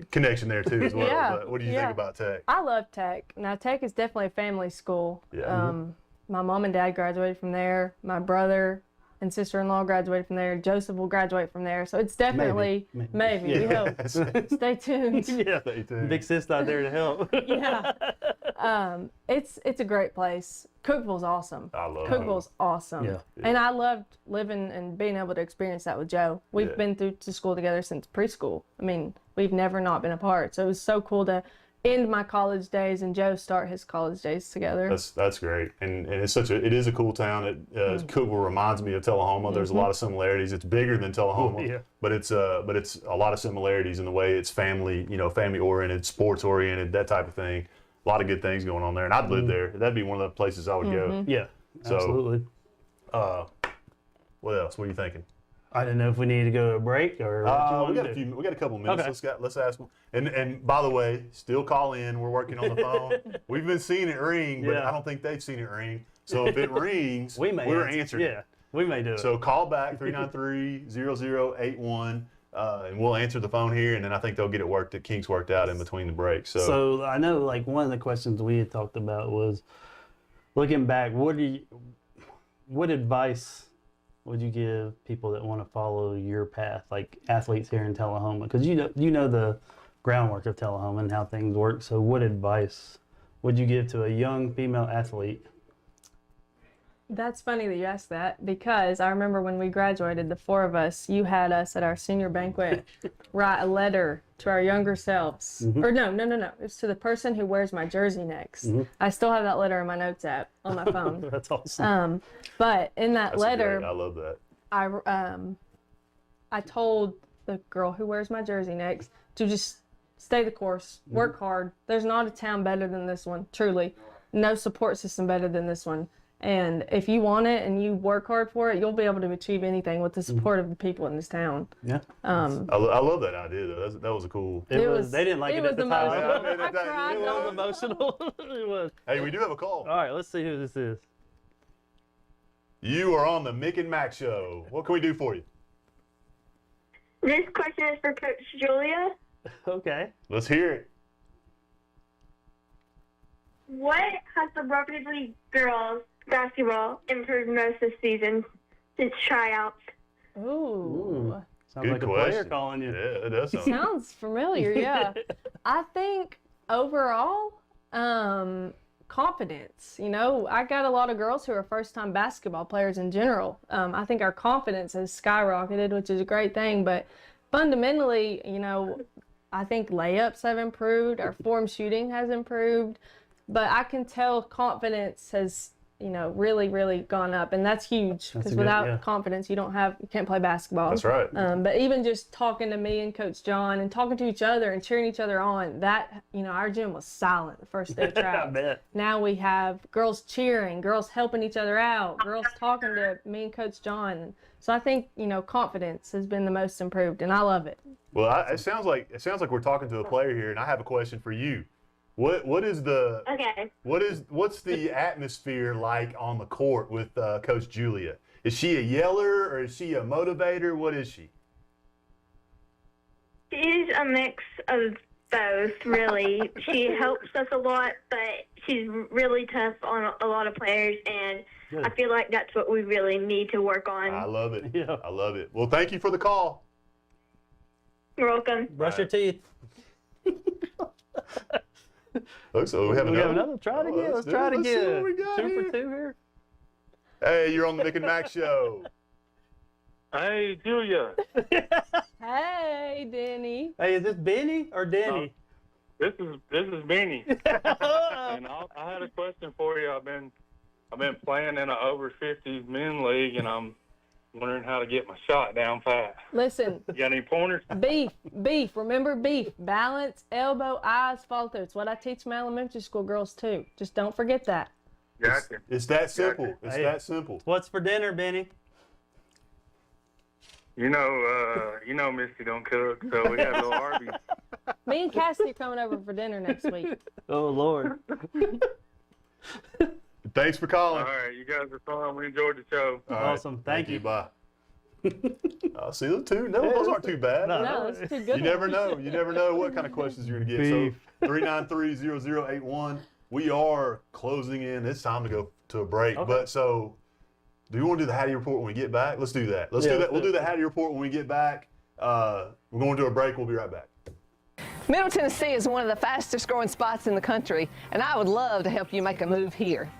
connection there too as well. Yeah, But what do you think about Tech? I love Tech. Now Tech is definitely a family school. Yeah. My mom and dad graduated from there. My brother and sister-in-law graduated from there. Joseph will graduate from there. So it's definitely maybe. We hope. Stay tuned. Yeah. Stay tuned. Big sis out there to help. Yeah. It's a great place. Cookeville's awesome. I love Cookeville's awesome. Yeah. And I loved living and being able to experience that with Joe. We've been through to school together since preschool. I mean, we've never not been apart. So it was so cool to end my college days and Joe start his college days together. That's great, and it is a cool town. Cookeville reminds me of Tullahoma. There's a lot of similarities. It's bigger than Tullahoma, but it's a lot of similarities in the way it's family oriented, sports oriented, that type of thing. A lot of good things going on there, and I'd live there. That'd be one of the places I would go. Yeah, absolutely. What else? What are you thinking? I didn't know if we needed to go to a break or what We got a couple minutes. Okay. Let's ask them. And by the way, still call in. We're working on the phone. We've been seeing it ring, but I don't think they've seen it ring. So if it rings, we're answering. Yeah, we may do it. So call back 393-0081, and we'll answer the phone here. And then I think they'll get it kinks worked out in between the breaks. So I know, like, one of the questions we had talked about was, looking back, what advice would you give people that want to follow your path, like athletes here in Tullahoma? Because you know the groundwork of Tullahoma and how things work. So what advice would you give to a young female athlete? That's funny that you asked that, because I remember when we graduated, the four of us, you had us at our senior banquet write a letter to our younger selves. Or no. It's to the person who wears my jersey next. I still have that letter in my notes app on my phone. That's awesome. But in that letter, great. I love that. I told the girl who wears my jersey next to just stay the course, work hard. There's not a town better than this one, truly. No support system better than this one. And if you want it and you work hard for it, you'll be able to achieve anything with the support of the people in this town. Yeah. I love that idea, though. That was a cool. It was. They didn't like it at the time. I cried. It was emotional. It was. Hey, we do have a call. All right, let's see who this is. You are on the Mick and Mac Show. What can we do for you? This question is for Coach Julia. Okay. Let's hear it. What has the Rotary League girls basketball improved most this season since tryouts? Ooh. Sounds Good like question. a player calling you. Yeah, it does sound. Sounds familiar, yeah. I think overall, confidence. You know, I got a lot of girls who are first-time basketball players in general. I think our confidence has skyrocketed, which is a great thing. But fundamentally, you know, I think layups have improved. Our form shooting has improved. But I can tell confidence has, you know, really, really gone up. And that's huge because without confidence, you can't play basketball. That's right. But even just talking to me and Coach John and talking to each other and cheering each other on, that, you know, our gym was silent the first day of trials. I bet. Now we have girls cheering, girls helping each other out, girls talking to me and Coach John. So I think, you know, confidence has been the most improved, and I love it. Well, it sounds like we're talking to a player here, and I have a question for you. What's the atmosphere like on the court with Coach Julia? Is she a yeller or is she a motivator? What is she? She's a mix of both, really. She helps us a lot, but she's really tough on a lot of players, and I feel like that's what we really need to work on. I love it. Yeah. I love it. Well, thank you for the call. You're welcome. Brush your teeth. Oh, so we have another. Try it again. Let's try it again. See what we got 2 here. for 2 here. Hey, you're on the Mick and Mac Show. Hey, Julia. Hey, Denny. Hey, is this Benny or Denny? This is Benny. And I had a question for you. I've been playing in an over 50s men league, and I'm wondering how to get my shot down pat. Listen. You got any pointers? Beef. Remember beef. Balance, elbow, eyes, follow through. It's what I teach my elementary school girls too. Just don't forget that. Gotcha. It's that simple. Gotcha. It's Hey. that simple. What's for dinner, Benny? You know, Misty don't cook, so we got a little Arby's. Me and Cassidy are coming over for dinner next week. Oh, Lord. Thanks for calling. All right, you guys are fun. We enjoyed the show. All right. Awesome. Thank you. Bye. See, those aren't too bad. No, it's too good. You never know. You never know what kind of questions you're going to get. Beef. So 393-0081. We are closing in. It's time to go to a break. Okay. But so, do you want to do the Hattie Report when we get back? Let's do that. Let's do that. We'll do the Hattie Report when we get back. We're going to a break. We'll be right back. Middle Tennessee is one of the fastest growing spots in the country, and I would love to help you make a move here.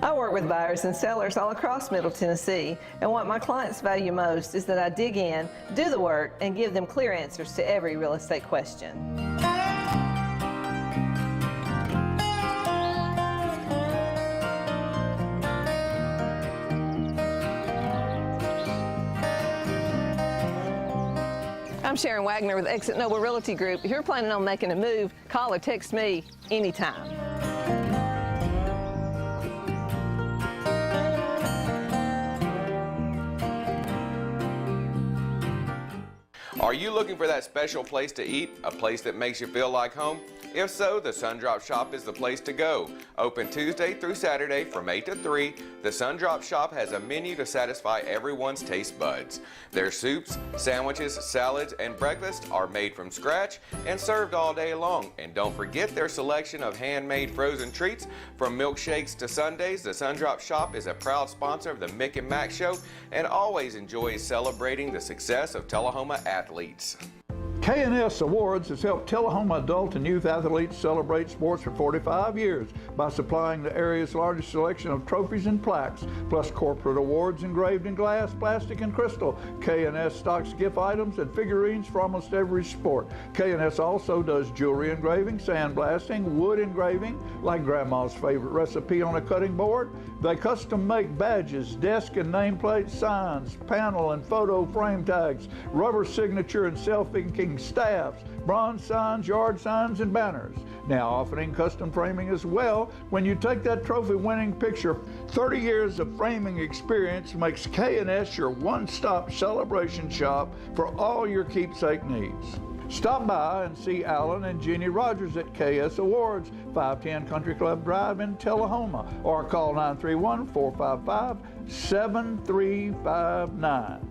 I work with buyers and sellers all across Middle Tennessee, and what my clients value most is that I dig in, do the work, and give them clear answers to every real estate question. I'm Shuran Wagner with Exit Noble Realty Group. If you're planning on making a move, call or text me anytime. Are you looking for that special place to eat, a place that makes you feel like home? If so, the Sundrop Shop is the place to go. Open Tuesday through Saturday from 8 to 3, the Sundrop Shop has a menu to satisfy everyone's taste buds. Their soups, sandwiches, salads, and breakfast are made from scratch and served all day long. And don't forget their selection of handmade frozen treats. From milkshakes to sundaes, the Sundrop Shop is a proud sponsor of the Mick and Mac Show and always enjoys celebrating the success of Tullahoma athletes. K&S Awards has helped Tullahoma adult and youth athletes celebrate sports for 45 years by supplying the area's largest selection of trophies and plaques, plus corporate awards engraved in glass, plastic, and crystal. K&S stocks gift items and figurines for almost every sport. K&S also does jewelry engraving, sandblasting, wood engraving, like Grandma's favorite recipe on a cutting board. They custom make badges, desk and nameplate signs, panel and photo frame tags, rubber signature and self-inking staffs, bronze signs, yard signs, and banners. Now offering custom framing as well. When you take that trophy-winning picture, 30 years of framing experience makes K&S your one-stop celebration shop for all your keepsake needs. Stop by and see Alan and Jeannie Rogers at KS Awards, 510 Country Club Drive in Tullahoma, or call 931-455-7359.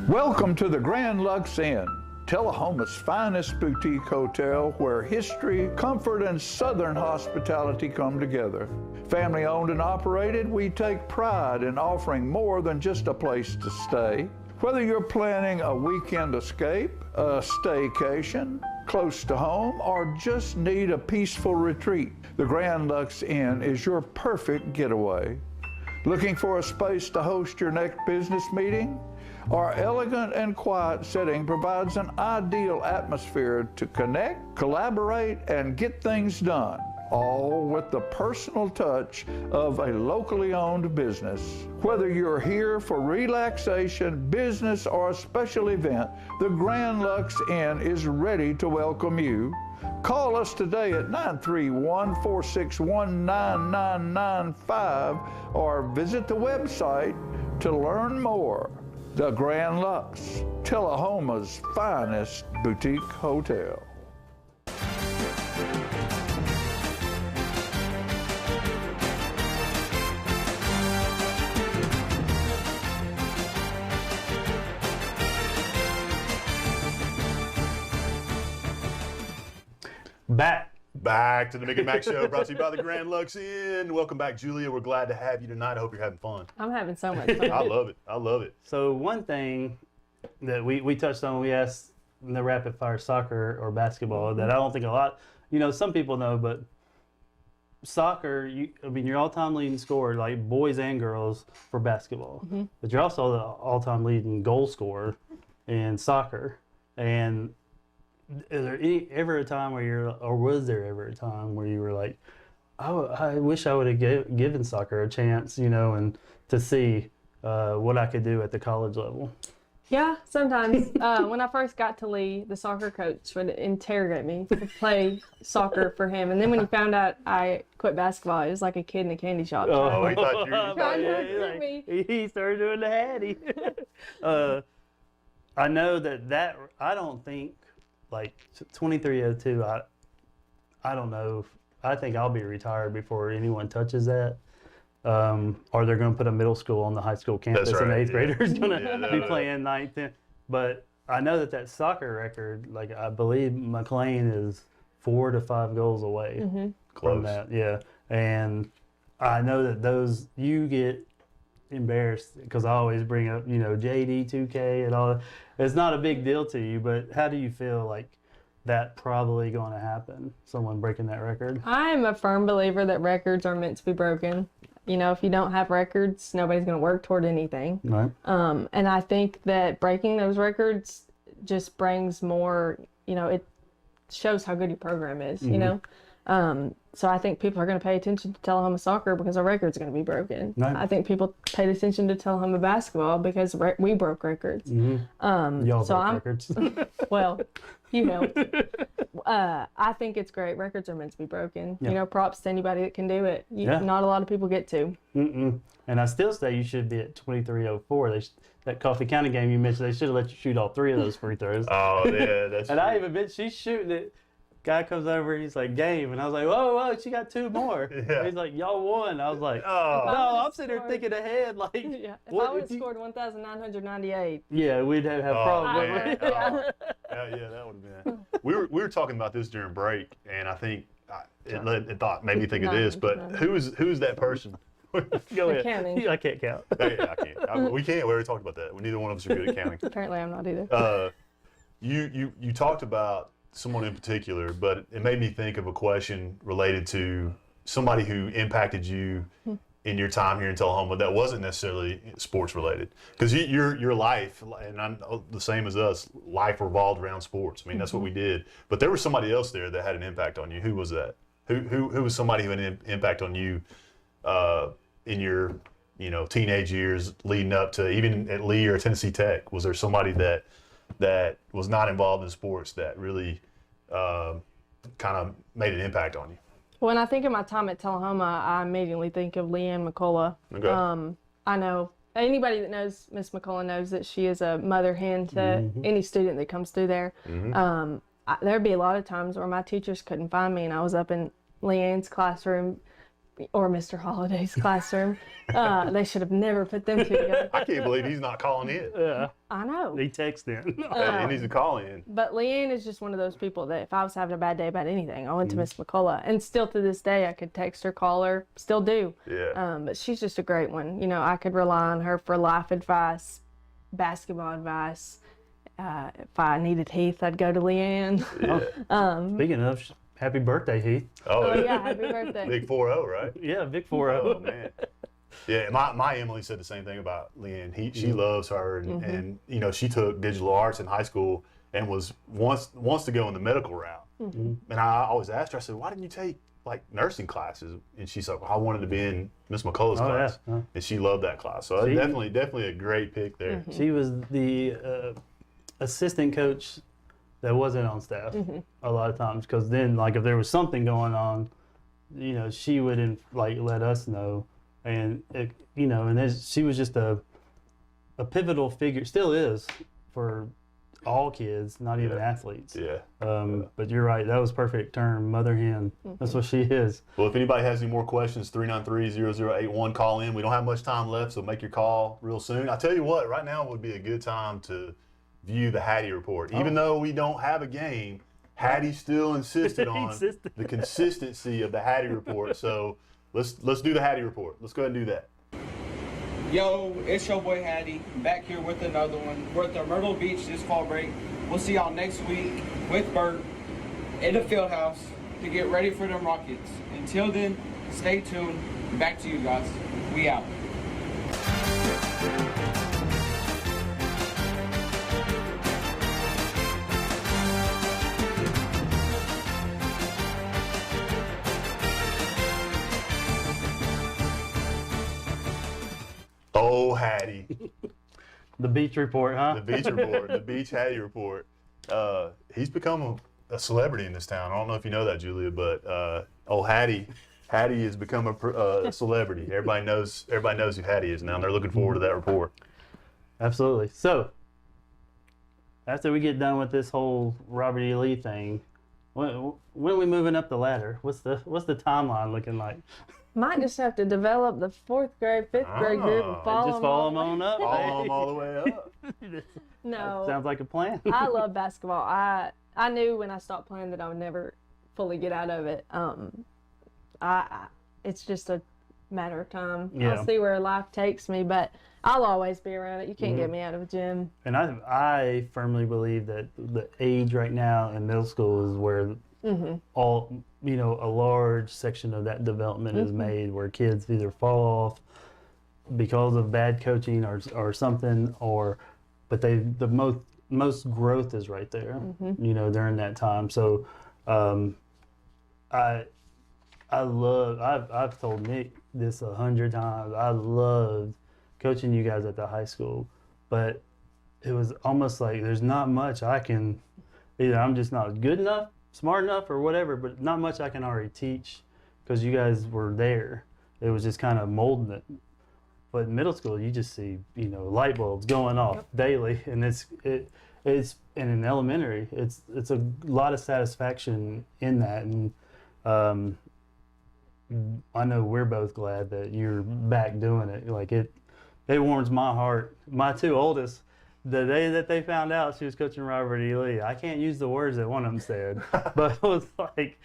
Welcome to the Grand Lux Inn, Tullahoma's finest boutique hotel where history, comfort, and Southern hospitality come together. Family owned and operated, we take pride in offering more than just a place to stay. Whether you're planning a weekend escape, a staycation, close to home, or just need a peaceful retreat, the Grand Lux Inn is your perfect getaway. Looking for a space to host your next business meeting? Our elegant and quiet setting provides an ideal atmosphere to connect, collaborate, and get things done, all with the personal touch of a locally owned business. Whether you're here for relaxation, business, or a special event, the Grand Lux Inn is ready to welcome you. Call us today at 931-461-9995 or visit the website to learn more. The Grand Lux, Tullahoma's finest boutique hotel. Back to the Mick and Mac Show, brought to you by the Grand Lux Inn. Welcome back, Julia. We're glad to have you tonight. I hope you're having fun. I'm having so much fun. I love it. I love it. So one thing that we touched on, we asked in the rapid fire soccer or basketball that I don't think a lot, some people know, but soccer, you're all-time leading scorer, like boys and girls for basketball, but you're also the all-time leading goal scorer in soccer. And is there ever a time where was there ever a time where you were like, oh, I wish I would have given soccer a chance, and to see what I could do at the college level? Yeah, sometimes. When I first got to Lee, the soccer coach would interrogate me to play soccer for him. And then when he found out I quit basketball, it was like a kid in a candy shop. Oh, he thought you were trying to recruit me. He started doing the hattie. I know that I don't think, like 2302, I don't know. I think I'll be retired before anyone touches that. Or they're going to put a middle school on the high school campus, That's right, and 8th yeah. graders going to be playing 9th, 10th. But I know that soccer record, like I believe McLean is 4 to 5 goals away from that. Yeah, and I know that those you get embarrassed because I always bring up JD 2K and all that. It's not a big deal to you, but how do you feel like that probably going to happen? Someone breaking that record? I'm a firm believer that records are meant to be broken. If you don't have records, nobody's going to work toward anything. Right. And I think that breaking those records just brings more, it shows how good your program is, So I think people are going to pay attention to Tullahoma soccer because our records are going to be broken. Right. I think people paid attention to Tullahoma basketball because we broke records. Y'all broke records. Well, I think it's great. Records are meant to be broken. Yeah. Props to anybody that can do it. Not a lot of people get to. And I still say you should be at 2304. That Coffee County game you mentioned, they should have let you shoot all 3 of those free throws. Oh, yeah, that's And true. I even bet she's shooting it. Guy comes over, he's like, game. And I was like, whoa, she got 2 more. Yeah. He's like, y'all won. I was like, Oh. no, I'm sitting there thinking ahead. Like, Yeah. If what I would have would you- scored 1,998. Yeah, we'd have Oh, problems. man. Oh. Yeah, that would have been. We were talking about this during break, and I think it made me think of this. But who's that person Go ahead. Counting. I can't count. Yeah, I can't. We can't. We already talked about that. Neither one of us are good at counting. Apparently, I'm not either. You talked about someone in particular, but it made me think of a question related to somebody who impacted you in your time here in Tullahoma that wasn't necessarily sports related. Because your life, and I'm the same as us, life revolved around sports. I mean, that's what we did. But there was somebody else there that had an impact on you. Who was that? Who was somebody who had an impact on you in your teenage years leading up to even at Lee or Tennessee Tech? Was there somebody that was not involved in sports that really kind of made an impact on you? When I think of my time at Tullahoma, I immediately think of Leanne McCullough. Okay. I know anybody that knows Miss McCullough knows that she is a mother hen to any student that comes through there. There'd be a lot of times where my teachers couldn't find me, and I was up in Leanne's classroom or Mr. Holliday's classroom. They should have never put them two together. I can't believe he's not calling in. Yeah. I know. He texts in. He needs to call in. But Leanne is just one of those people that if I was having a bad day about anything, I went to Miss McCullough. And still to this day, I could text her, call her, still do. Yeah. But she's just a great one. I could rely on her for life advice, basketball advice. If I needed Heath, I'd go to Leanne. Yeah. Speaking of, happy birthday, Heath. Oh, yeah, happy birthday. Big 4-0, right? Yeah, big 4-0. Oh, man. Yeah, my Emily said the same thing about Leanne. She loves her, and she took digital arts in high school and wants to go in the medical route. And I always asked her, I said, why didn't you take like nursing classes? And she said, well, I wanted to be in Miss McCullough's class. Yeah. And she loved that class. So definitely a great pick there. She was the assistant coach that wasn't on staff a lot of times, because then like if there was something going on, she would let us know. And she was just a pivotal figure, still is, for all kids, not even athletes. Yeah. But you're right, that was perfect term, mother hen. That's what she is. Well, if anybody has any more questions, 393-0081, call in. We don't have much time left, so make your call real soon. I tell you what, right now would be a good time to view the Hattie Report. Even though we don't have a game, Hattie still insisted on the consistency of the Hattie Report. So let's do the Hattie Report. Let's go ahead and do that. Yo, it's your boy Hattie, back here with another one. We're at the Myrtle Beach this fall break. We'll see y'all next week with Bert in the field house to get ready for them Rockets. Until then, stay tuned. Back to you guys. We out. Oh, Hattie. The Beach Report, huh? The Beach Report, the Beach Hattie Report. He's become a celebrity in this town. I don't know if you know that, Julia, but Hattie has become a celebrity. Everybody knows who Hattie is now, and they're looking forward to that report. Absolutely. So, after we get done with this whole Robert E. Lee thing, when are we moving up the ladder? What's the timeline looking like? Might just have to develop the 4th grade, 5th grade group and follow them on up. Follow them all the way up. No. Sounds like a plan. I love basketball. I knew when I stopped playing that I would never fully get out of it. It's just a matter of time. Yeah. I'll see where life takes me, but I'll always be around it. You can't get me out of a gym. And I firmly believe that the age right now in middle school is where all a large section of that development is made, where kids either fall off because of bad coaching or something, but the most growth is right there, during that time. So I've told Nick this 100 times. I loved coaching you guys at the high school, but it was almost like there's not much I can, either I'm just not good enough, smart enough, or whatever, but not much I can already teach because you guys were there. It was just kind of molding it. But in middle school, you just see, light bulbs going off daily, and it's and in elementary, it's a lot of satisfaction in that, and I know we're both glad that you're back doing it. Like it warms my heart. My two oldest, the day that they found out she was coaching Robert E. Lee, I can't use the words that one of them said, but it was like,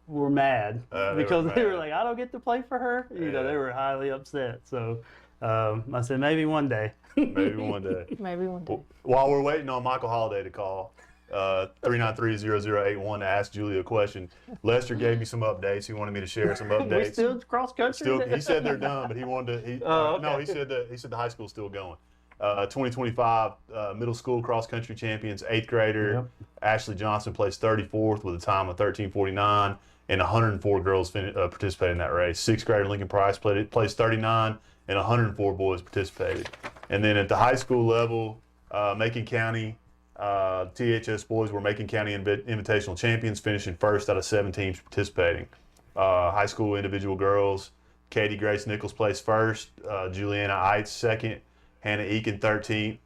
were mad because they were mad. like, I don't get to play for her. You know, they were highly upset. So I said, maybe one day. Maybe one day. Maybe one day. While we're waiting on Michael Holiday to call, 393-0081 to ask Julia a question. Lester gave me some updates. He wanted me to share some updates. We still cross country? He said they're done, but he wanted to. No, he said the high school's still going. 2025 middle school cross country champions, 8th grader Ashley Johnson placed 34th with a time of 13:49, and 104 girls participated in that race. 6th grader Lincoln Price placed 39, and 104 boys participated. And then at the high school level, Macon County THS boys were Macon County Invitational champions, finishing first out of 7 teams participating. High school individual girls, Katie Grace Nichols placed first, Juliana Eitz second, Hannah Eakin 13th,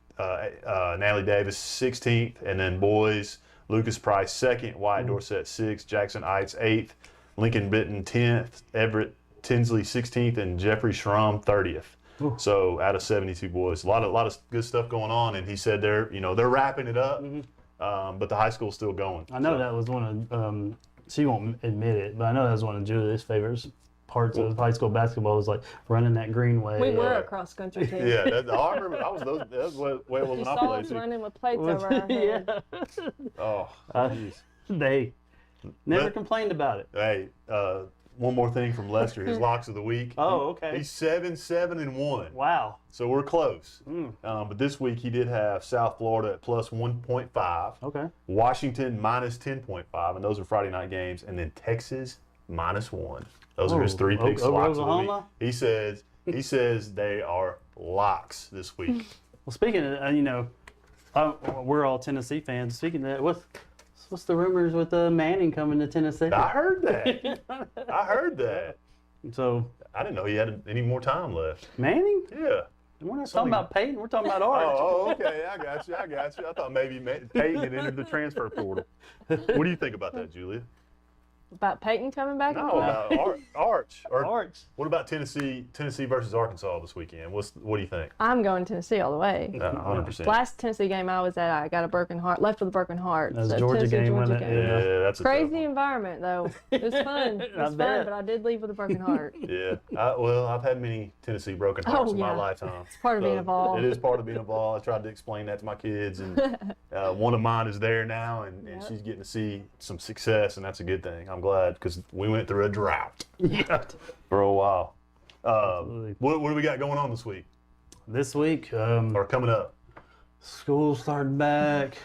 Natalie Davis 16th, and then boys, Lucas Price second, Wyatt Dorsett 6th, Jackson Eitz 8th, Lincoln Bitten 10th, Everett Tinsley 16th, and Jeffrey Schramm 30th. Ooh. So out of 72 boys, a lot of good stuff going on, and he said they're wrapping it up, but the high school's still going. I know that was one of she won't admit it, but I know that was one of Julia's favorites parts of high school basketball was like running that greenway. We were a cross country team. Yeah, I remember. That's the way it was when I played. Us running with plates over our head. Yeah. Oh, jeez. They never complained about it. Hey, one more thing from Lester, his locks of the week. Oh, okay. He's 7-7-1. Wow. So we're close. But this week he did have South Florida at plus 1.5. Okay. Washington minus 10.5, and those are Friday night games. And then Texas minus 1. Those are his 3 picks locks of the week. He says they are locks this week. Well, speaking of, we're all Tennessee fans. Speaking of that, what's the rumors with Manning coming to Tennessee? I heard that. So I didn't know he had any more time left. Manning? Yeah. We're not talking about Peyton. We're talking about Arch. Oh, okay. I got you. I thought maybe Peyton had entered the transfer portal. What do you think about that, Julia? About Peyton coming back? No, about Arch. Arch. What about Tennessee versus Arkansas this weekend? What do you think? I'm going Tennessee all the way. 100%. Last Tennessee game I was at, I got a broken heart, left with a broken heart. That was Georgia game, wasn't it? Yeah, that's a crazy environment though. It was fun. It was fun, but I did leave with a broken heart. Yeah. I've had many Tennessee broken hearts in my lifetime. It's part of being a Vol. It is part of being a Vol. I tried to explain that to my kids, and one of mine is there now, and she's getting to see some success, and that's a good thing. I'm glad because we went through a drought for a while. What do we got going on this week? This week? Or coming up? School starting back.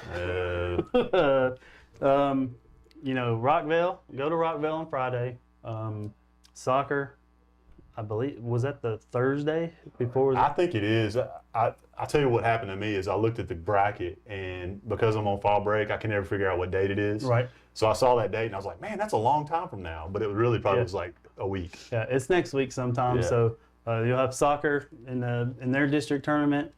Rockville. Go to Rockville on Friday. Soccer, I believe, was that the Thursday before? I think it is. I'll tell you what happened to me is I looked at the bracket, and because I'm on fall break, I can never figure out what date it is. Right. So I saw that date, and I was like, man, that's a long time from now. But it really probably was like a week. Yeah, it's next week sometime. Yeah. So you'll have soccer in their district tournament.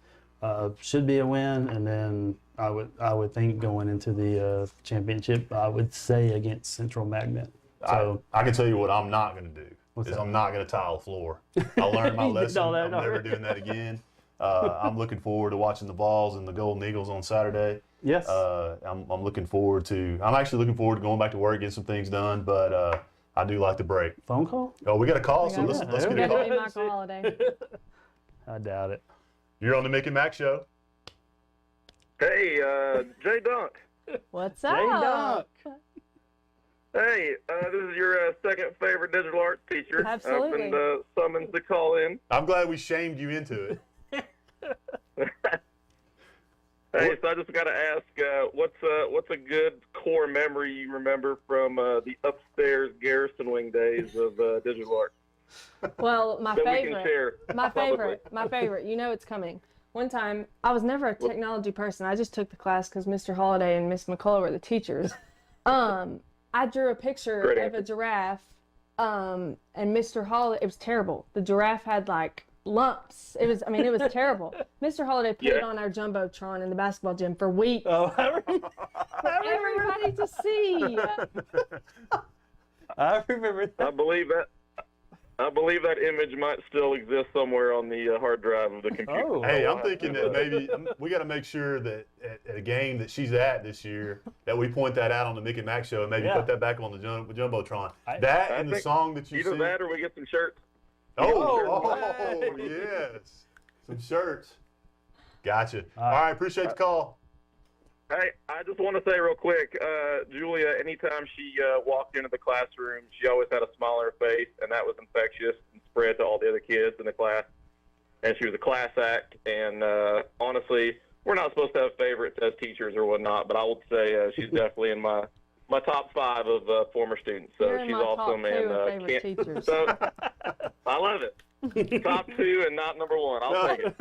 Should be a win, and then I would think going into the championship, I would say against Central Magnet. So I can tell you what I'm not going to do. I'm not going to tile the floor. I learned my lesson. I'm never doing that again. I'm looking forward to watching the Vols and the Golden Eagles on Saturday. Yes. I'm actually looking forward to going back to work, getting some things done, but I do like the break. Phone call? Oh, we got a call, so let's get a call. Michael Holiday. I doubt it. You're on the Mick and Mac Show. Hey, Jay Dunk. What's up? Jay Dunk. Hey, this is your second favorite digital art teacher. Absolutely. I've been summoned to call in. I'm glad we shamed you into it. Hey, so I just got to ask, what's a good core memory you remember from the upstairs Garrison Wing days of digital art? Well, my favorite. My favorite. You know it's coming. One time, I was never a technology person. I just took the class because Mr. Holiday and Miss McCullough were the teachers. I drew a picture of a giraffe, and Mr. Holiday. It was terrible. The giraffe had like lumps. It was terrible. Mr. Holiday put it on our jumbotron in the basketball gym for weeks. Oh, everybody to see. I remember that. I believe that. I believe that image might still exist somewhere on the hard drive of the computer. Oh. Hey, I'm thinking that maybe we got to make sure that at a game that she's at this year, that we point that out on the Mick and Mac Show and maybe put that back on the Jumbotron. That and the song that you either sing. that or we get some shirts. Oh, yes. Some shirts. Gotcha. All right, appreciate the call. Hey, I just want to say real quick, Julia, anytime she walked into the classroom, she always had a smile on her face, and that was infectious and spread to all the other kids in the class. And she was a class act, and honestly, we're not supposed to have favorites as teachers or whatnot, but I would say she's definitely in my top 5 of former students. So You're in she's my awesome, top 2 and of favorite teachers. So I love it. Top 2 and not number 1. I'll take it.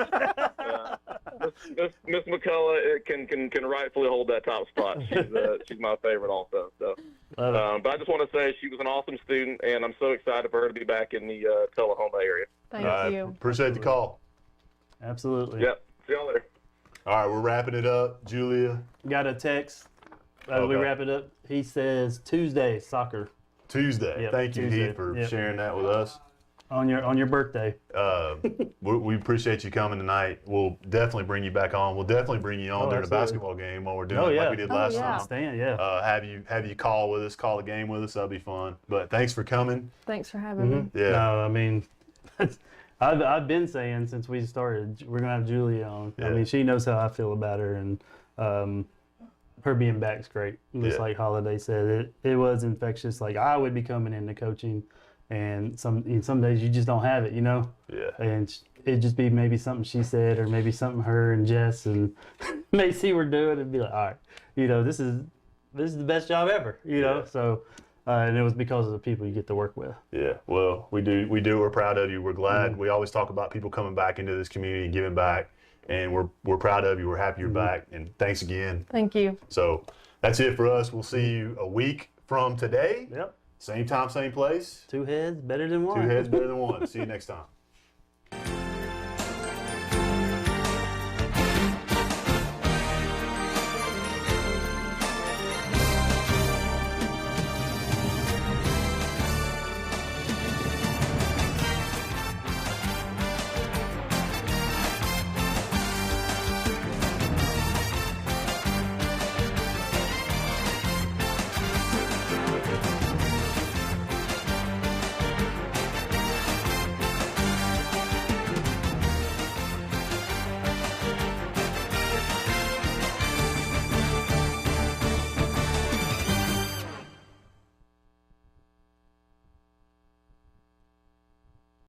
Miss McCullough can rightfully hold that top spot. She's my favorite also. So, but I just want to say she was an awesome student, and I'm so excited for her to be back in the Tullahoma area. Thank you. Appreciate the call. Absolutely. Yep. See y'all later. All right, we're wrapping it up. Julia. Got a text as we wrap it up. He says Tuesday soccer. Tuesday. Yep, Thank you, Tuesday. Heath, for Yep. sharing that with us. On your birthday. We appreciate you coming tonight. We'll definitely bring you back on. We'll definitely bring you on during the basketball game while we're doing it like we did last time. Stand, have you call with us, call a game with us. That'll be fun. But thanks for coming. Thanks for having me. Yeah. No, I mean, I've been saying since we started, we're gonna have Julia on. I mean, she knows how I feel about her, and her being back's great. Just like Holiday said, it was infectious. Like I would be coming into coaching, and some days you just don't have it, you know. Yeah. And it'd just be maybe something she said, or maybe something her and Jess and Macy were doing, and be like, all right, you know, this is the best job ever, you know. So. And it was because of the people you get to work with. Yeah, well, we do. We're proud of you. We're glad. We always talk about people coming back into this community and giving back, and we're proud of you. We're happy you're back, and thanks again. Thank you. So that's it for us. We'll see you a week from today. Yep. Same time, same place. 2 heads better than one. 2 heads better than one. See you next time.